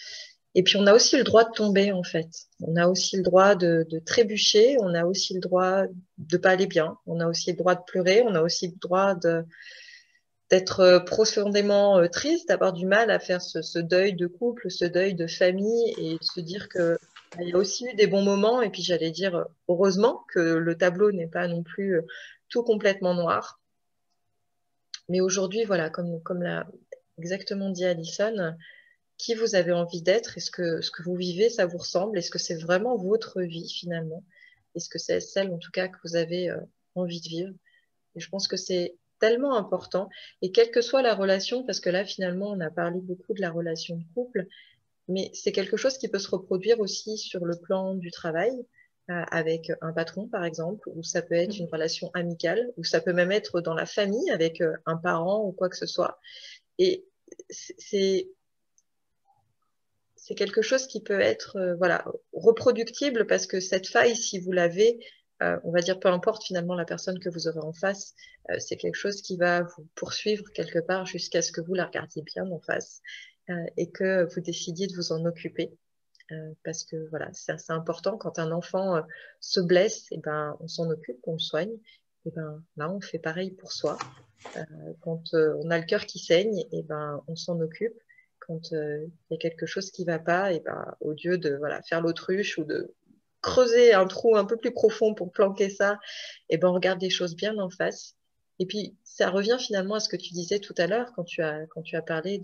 Et puis on a aussi le droit de tomber en fait. On a aussi le droit de trébucher, on a aussi le droit de pas aller bien, on a aussi le droit de pleurer, on a aussi le droit d'être profondément triste, d'avoir du mal à faire ce deuil de couple, ce deuil de famille et de se dire que bah, il y a aussi eu des bons moments et puis j'allais dire heureusement que le tableau n'est pas non plus tout complètement noir. Mais aujourd'hui, voilà, comme l'a exactement dit Alison, qui vous avez envie d'être? Est-ce que ce que vous vivez, ça vous ressemble? Est-ce que c'est vraiment votre vie finalement? Est-ce que c'est celle en tout cas que vous avez envie de vivre? Et je pense que c'est tellement important. Et quelle que soit la relation, parce que là, finalement, on a parlé beaucoup de la relation de couple, mais c'est quelque chose qui peut se reproduire aussi sur le plan du travail, avec un patron, par exemple, ou ça peut être une Mm. relation amicale, ou ça peut même être dans la famille avec un parent ou quoi que ce soit. Et c'est c'est quelque chose qui peut être voilà reproductible parce que cette faille, si vous l'avez, on va dire peu importe finalement la personne que vous aurez en face, c'est quelque chose qui va vous poursuivre quelque part jusqu'à ce que vous la regardiez bien en face et que vous décidiez de vous en occuper. Parce que voilà, c'est assez important quand un enfant se blesse, et ben on s'en occupe, on le soigne. Et ben là, on fait pareil pour soi. Quand on a le cœur qui saigne, et ben on s'en occupe. Quand il y a quelque chose qui va pas, et ben au lieu de voilà faire l'autruche ou de creuser un trou un peu plus profond pour planquer ça, et ben on regarde les choses bien en face. Et puis ça revient finalement à ce que tu disais tout à l'heure quand tu as parlé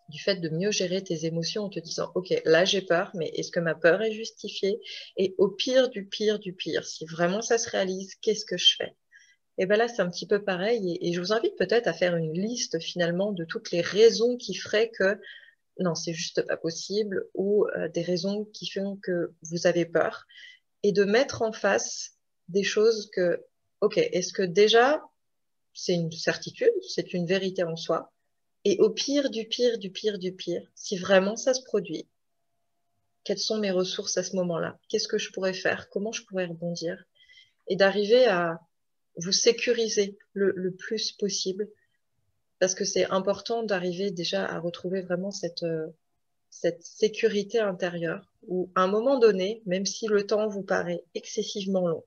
du fait de mieux gérer tes émotions en te disant, OK, là j'ai peur, mais est-ce que ma peur est justifiée? Et au pire du pire du pire, si vraiment ça se réalise, qu'est-ce que je fais? Et ben là, c'est un petit peu pareil. Et je vous invite peut-être à faire une liste finalement de toutes les raisons qui feraient que non, c'est juste pas possible ou des raisons qui font que vous avez peur et de mettre en face des choses que, OK, est-ce que déjà c'est une certitude, c'est une vérité en soi? Et au pire du pire du pire du pire, si vraiment ça se produit, quelles sont mes ressources à ce moment-là? Qu'est-ce que je pourrais faire? Comment je pourrais rebondir? Et d'arriver à vous sécuriser le plus possible, parce que c'est important d'arriver déjà à retrouver vraiment cette sécurité intérieure, où à un moment donné, même si le temps vous paraît excessivement long,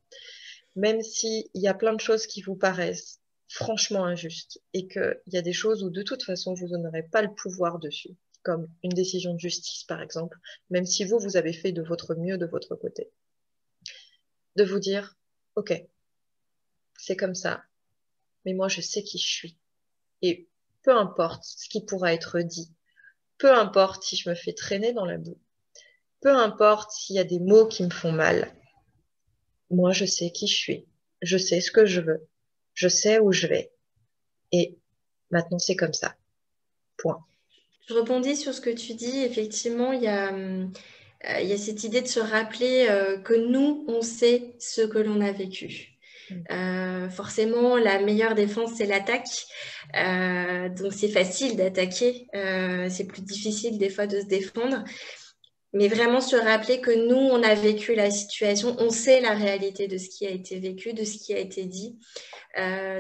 même s'il y a plein de choses qui vous paraissent franchement injustes et qu'il y a des choses où de toute façon vous n'aurez pas le pouvoir dessus, comme une décision de justice par exemple, même si vous, vous avez fait de votre mieux de votre côté, de vous dire, OK, c'est comme ça, mais moi je sais qui je suis. Et peu importe ce qui pourra être dit, peu importe si je me fais traîner dans la boue, peu importe s'il y a des mots qui me font mal, moi je sais qui je suis, je sais ce que je veux, je sais où je vais. Et maintenant c'est comme ça. Point. Je rebondis sur ce que tu dis. Effectivement, il y a cette idée de se rappeler que nous, on sait ce que l'on a vécu. Forcément, la meilleure défense, c'est l'attaque. Donc, c'est facile d'attaquer. C'est plus difficile des fois de se défendre. Mais vraiment se rappeler que nous, on a vécu la situation, on sait la réalité de ce qui a été vécu, de ce qui a été dit.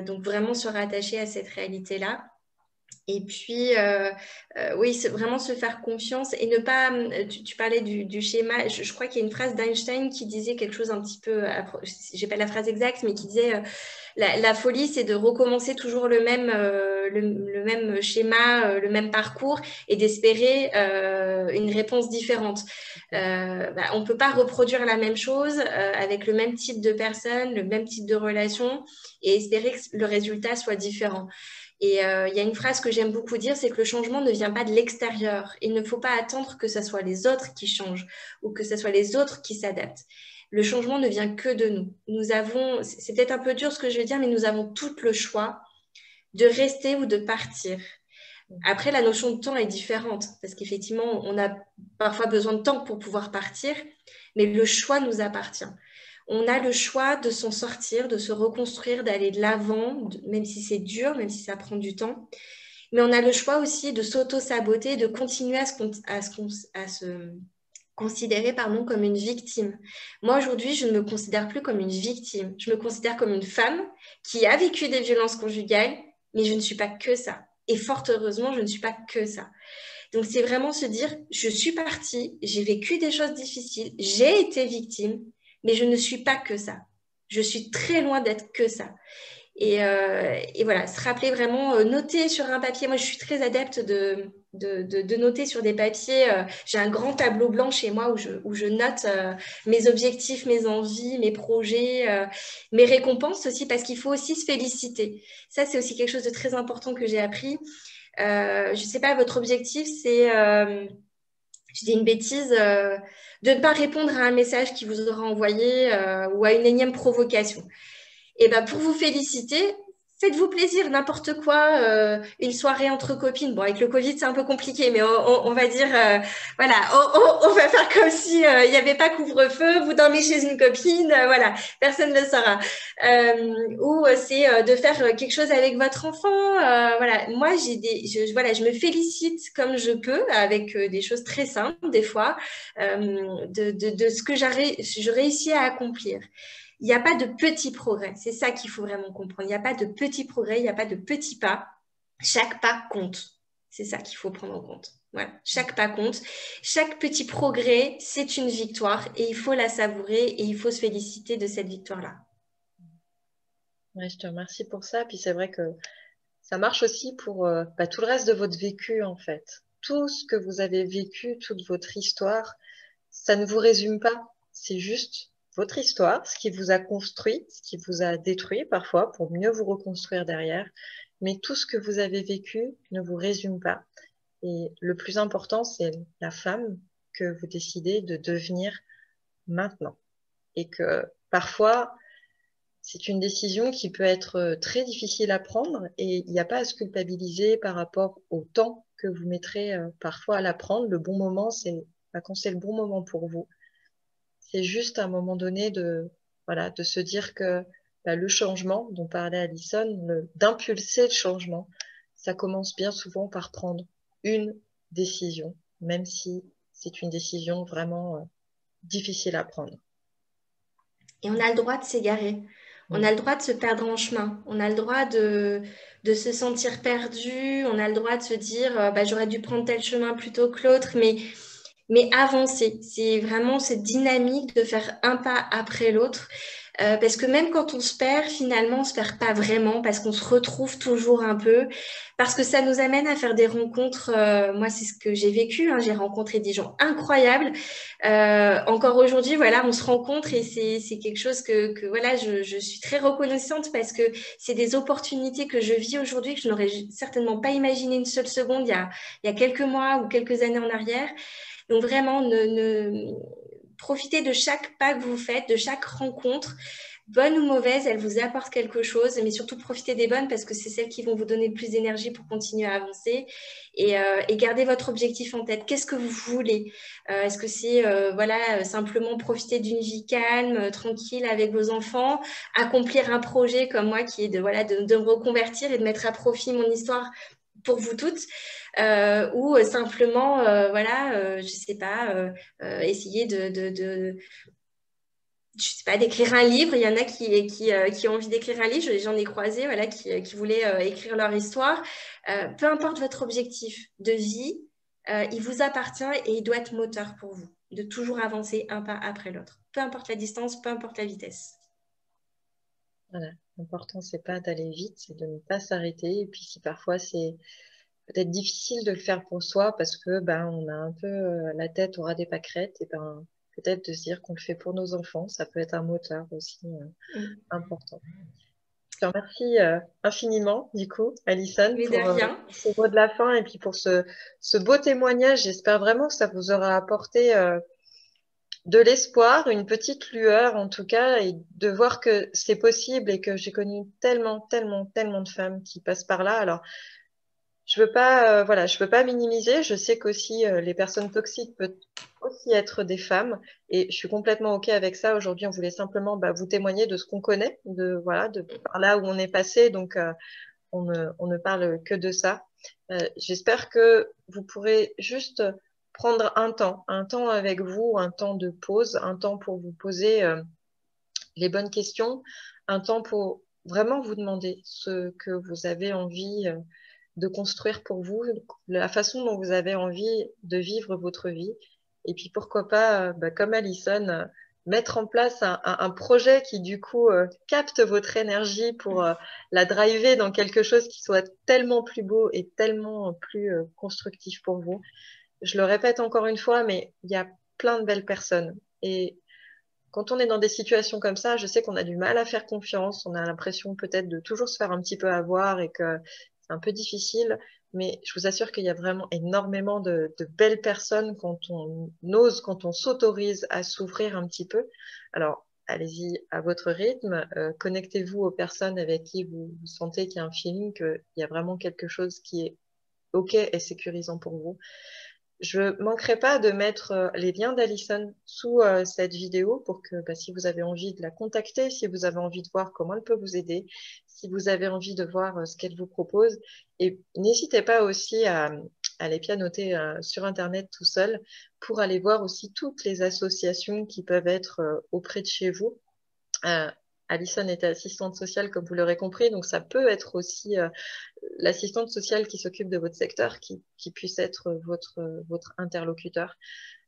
Donc, vraiment se rattacher à cette réalité-là. Et puis, oui, c'est vraiment se faire confiance et ne pas. Tu parlais du schéma. Je crois qu'il y a une phrase d'Einstein qui disait quelque chose un petit peu. J'ai pas la phrase exacte, mais qui disait la folie, c'est de recommencer toujours le même schéma, le même parcours et d'espérer une réponse différente. On ne peut pas reproduire la même chose avec le même type de personne, le même type de relation et espérer que le résultat soit différent. Et il y a une phrase que j'aime beaucoup dire, c'est que le changement ne vient pas de l'extérieur. Il ne faut pas attendre que ce soit les autres qui changent ou que ce soit les autres qui s'adaptent. Le changement ne vient que de nous. Nous avons, c'est peut-être un peu dur ce que je vais dire, mais nous avons tout le choix de rester ou de partir. Après, la notion de temps est différente parce qu'effectivement, on a parfois besoin de temps pour pouvoir partir, mais le choix nous appartient. On a le choix de s'en sortir, de se reconstruire, d'aller de l'avant, même si c'est dur, même si ça prend du temps. Mais on a le choix aussi de s'auto-saboter, de continuer à se considérer comme une victime. Moi, aujourd'hui, je ne me considère plus comme une victime. Je me considère comme une femme qui a vécu des violences conjugales, mais je ne suis pas que ça. Et fort heureusement, je ne suis pas que ça. Donc, c'est vraiment se dire, je suis partie, j'ai vécu des choses difficiles, j'ai été victime, mais je ne suis pas que ça. Je suis très loin d'être que ça. Et voilà, se rappeler vraiment, noter sur un papier. Moi, je suis très adepte de noter sur des papiers. J'ai un grand tableau blanc chez moi où je note mes objectifs, mes envies, mes projets, mes récompenses aussi, parce qu'il faut aussi se féliciter. Ça, c'est aussi quelque chose de très important que j'ai appris. Je ne sais pas, votre objectif, c'est, je dis une bêtise, de ne pas répondre à un message qui vous aura envoyé ou à une énième provocation. Et ben pour vous féliciter, faites-vous plaisir, n'importe quoi, une soirée entre copines. Bon, avec le Covid, c'est un peu compliqué, mais on va dire, voilà, on va faire comme si il n'y avait pas couvre-feu, vous dormez chez une copine, voilà, personne ne le saura. Ou c'est de faire quelque chose avec votre enfant. Voilà, moi, je me félicite comme je peux, avec des choses très simples, des fois, de ce que je réussis à accomplir. Il n'y a pas de petits progrès. C'est ça qu'il faut vraiment comprendre. Il n'y a pas de petits progrès, il n'y a pas de petits pas. Chaque pas compte. C'est ça qu'il faut prendre en compte. Voilà. Chaque pas compte. Chaque petit progrès, c'est une victoire et il faut la savourer et il faut se féliciter de cette victoire-là. Ouais, je te remercie pour ça. Puis c'est vrai que ça marche aussi pour tout le reste de votre vécu, en fait. Tout ce que vous avez vécu, toute votre histoire, ça ne vous résume pas. C'est juste votre histoire, ce qui vous a construit, ce qui vous a détruit parfois pour mieux vous reconstruire derrière. Mais tout ce que vous avez vécu ne vous résume pas. Et le plus important, c'est la femme que vous décidez de devenir maintenant. Et que parfois, c'est une décision qui peut être très difficile à prendre et il n'y a pas à se culpabiliser par rapport au temps que vous mettrez parfois à la prendre. Le bon moment, c'est quand c'est le bon moment pour vous. C'est juste à un moment donné voilà, de se dire que le changement dont parlait Alison, d'impulser le changement, ça commence bien souvent par prendre une décision, même si c'est une décision vraiment difficile à prendre. Et on a le droit de s'égarer. On Mm. a le droit de se perdre en chemin. On a le droit de se sentir perdu. On a le droit de se dire, j'aurais dû prendre tel chemin plutôt que l'autre. Mais avancer, c'est vraiment cette dynamique de faire un pas après l'autre. Parce que même quand on se perd, finalement, on se perd pas vraiment parce qu'on se retrouve toujours un peu, parce que ça nous amène à faire des rencontres. Moi, c'est ce que j'ai vécu. Hein, j'ai rencontré des gens incroyables. Encore aujourd'hui, voilà, on se rencontre et c'est quelque chose que voilà, je suis très reconnaissante parce que c'est des opportunités que je vis aujourd'hui que je n'aurais certainement pas imaginé une seule seconde il y a quelques mois ou quelques années en arrière. Donc vraiment, profitez de chaque pas que vous faites, de chaque rencontre, bonne ou mauvaise, elle vous apporte quelque chose, mais surtout profitez des bonnes parce que c'est celles qui vont vous donner le plus d'énergie pour continuer à avancer et gardez votre objectif en tête. Qu'est-ce que vous voulez? Est-ce que c'est simplement profiter d'une vie calme, tranquille avec vos enfants, accomplir un projet comme moi qui est de me reconvertir et de mettre à profit mon histoire pour vous toutes, ou simplement, je sais pas, essayer je sais pas, d'écrire un livre. Il y en a qui ont envie d'écrire un livre. J'en ai croisé, voilà, qui voulaient écrire leur histoire. Peu importe votre objectif de vie, il vous appartient et il doit être moteur pour vous, de toujours avancer un pas après l'autre. Peu importe la distance, peu importe la vitesse. Voilà. L'important, c'est pas d'aller vite, c'est de ne pas s'arrêter. Et puis si parfois c'est peut-être difficile de le faire pour soi parce que on a un peu la tête au ras des pâquerettes, et peut-être de se dire qu'on le fait pour nos enfants, ça peut être un moteur aussi Mm. important. Je te remercie infiniment, du coup, Alison, Mais de pour rien. ce mot de la fin et puis pour ce beau témoignage. J'espère vraiment que ça vous aura apporté de l'espoir, une petite lueur en tout cas, et de voir que c'est possible et que j'ai connu tellement, tellement, tellement de femmes qui passent par là. Alors, je veux pas minimiser. Je sais qu'aussi les personnes toxiques peuvent aussi être des femmes et je suis complètement OK avec ça. Aujourd'hui, on voulait simplement vous témoigner de ce qu'on connaît, de par là où on est passé. Donc, on ne parle que de ça. J'espère que vous pourrez juste prendre un temps avec vous, un temps de pause, un temps pour vous poser les bonnes questions, un temps pour vraiment vous demander ce que vous avez envie de construire pour vous, la façon dont vous avez envie de vivre votre vie. Et puis pourquoi pas, comme Alison, mettre en place un projet qui du coup capte votre énergie pour la driver dans quelque chose qui soit tellement plus beau et tellement plus constructif pour vous. Je le répète encore une fois, mais il y a plein de belles personnes. Et quand on est dans des situations comme ça, je sais qu'on a du mal à faire confiance, on a l'impression peut-être de toujours se faire un petit peu avoir et que c'est un peu difficile, mais je vous assure qu'il y a vraiment énormément de belles personnes quand on ose, quand on s'autorise à s'ouvrir un petit peu. Alors, allez-y à votre rythme, connectez-vous aux personnes avec qui vous sentez qu'il y a un feeling, qu'il y a vraiment quelque chose qui est OK et sécurisant pour vous. Je manquerai pas de mettre les liens d'Alison sous cette vidéo pour que si vous avez envie de la contacter, si vous avez envie de voir comment elle peut vous aider, si vous avez envie de voir ce qu'elle vous propose. Et n'hésitez pas aussi à les pianoter sur Internet tout seul pour aller voir aussi toutes les associations qui peuvent être auprès de chez vous. Euh, Alison était assistante sociale, comme vous l'aurez compris, donc ça peut être aussi l'assistante sociale qui s'occupe de votre secteur, qui puisse être votre interlocuteur.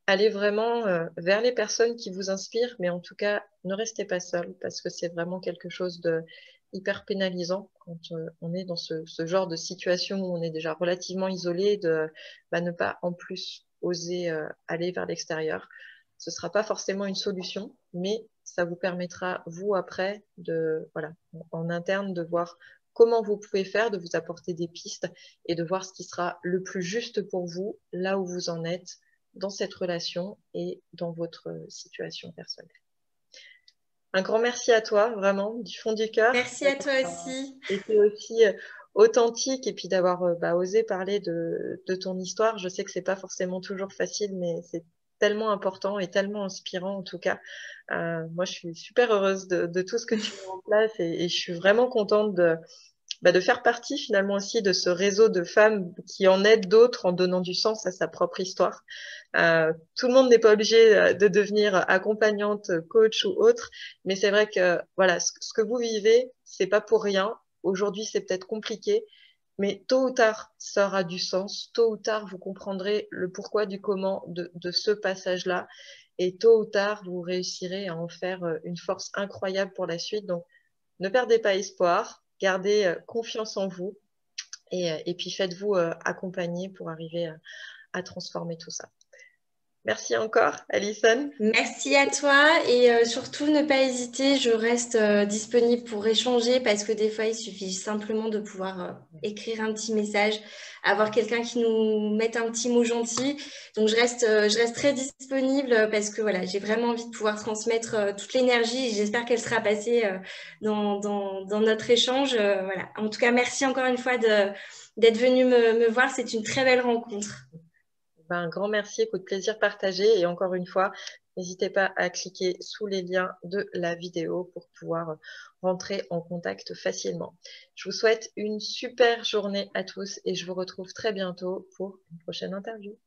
Allez vraiment vers les personnes qui vous inspirent, mais en tout cas, ne restez pas seul, parce que c'est vraiment quelque chose de hyper pénalisant quand on est dans ce genre de situation où on est déjà relativement isolé, de ne pas en plus oser aller vers l'extérieur. Ce ne sera pas forcément une solution, mais ça vous permettra, vous, après, voilà, en interne, de voir comment vous pouvez faire, de vous apporter des pistes et de voir ce qui sera le plus juste pour vous, là où vous en êtes, dans cette relation et dans votre situation personnelle. Un grand merci à toi, vraiment, du fond du cœur, Merci à toi d'avoir aussi. été aussi authentique et puis d'avoir osé parler de ton histoire. Je sais que c'est pas forcément toujours facile, mais c'est tellement important et tellement inspirant en tout cas. Moi, je suis super heureuse de tout ce que tu mets en place et je suis vraiment contente de faire partie finalement aussi de ce réseau de femmes qui en aident d'autres en donnant du sens à sa propre histoire. Tout le monde n'est pas obligé de devenir accompagnante, coach ou autre, mais c'est vrai que voilà, ce que vous vivez, c'est pas pour rien. Aujourd'hui, c'est peut-être compliqué, mais tôt ou tard, ça aura du sens. Tôt ou tard, vous comprendrez le pourquoi du comment de ce passage-là. Et tôt ou tard, vous réussirez à en faire une force incroyable pour la suite. Donc, ne perdez pas espoir, gardez confiance en vous et puis faites-vous accompagner pour arriver à transformer tout ça. Merci encore, Alison. Merci à toi et surtout ne pas hésiter, je reste disponible pour échanger parce que des fois il suffit simplement de pouvoir écrire un petit message, avoir quelqu'un qui nous mette un petit mot gentil. Donc je reste très disponible parce que voilà, j'ai vraiment envie de pouvoir transmettre toute l'énergie et j'espère qu'elle sera passée dans notre échange. Voilà. En tout cas, merci encore une fois d'être venu me voir, c'est une très belle rencontre. Ben, un grand merci, écoute, plaisir partagé. Et encore une fois, n'hésitez pas à cliquer sous les liens de la vidéo pour pouvoir rentrer en contact facilement. Je vous souhaite une super journée à tous et je vous retrouve très bientôt pour une prochaine interview.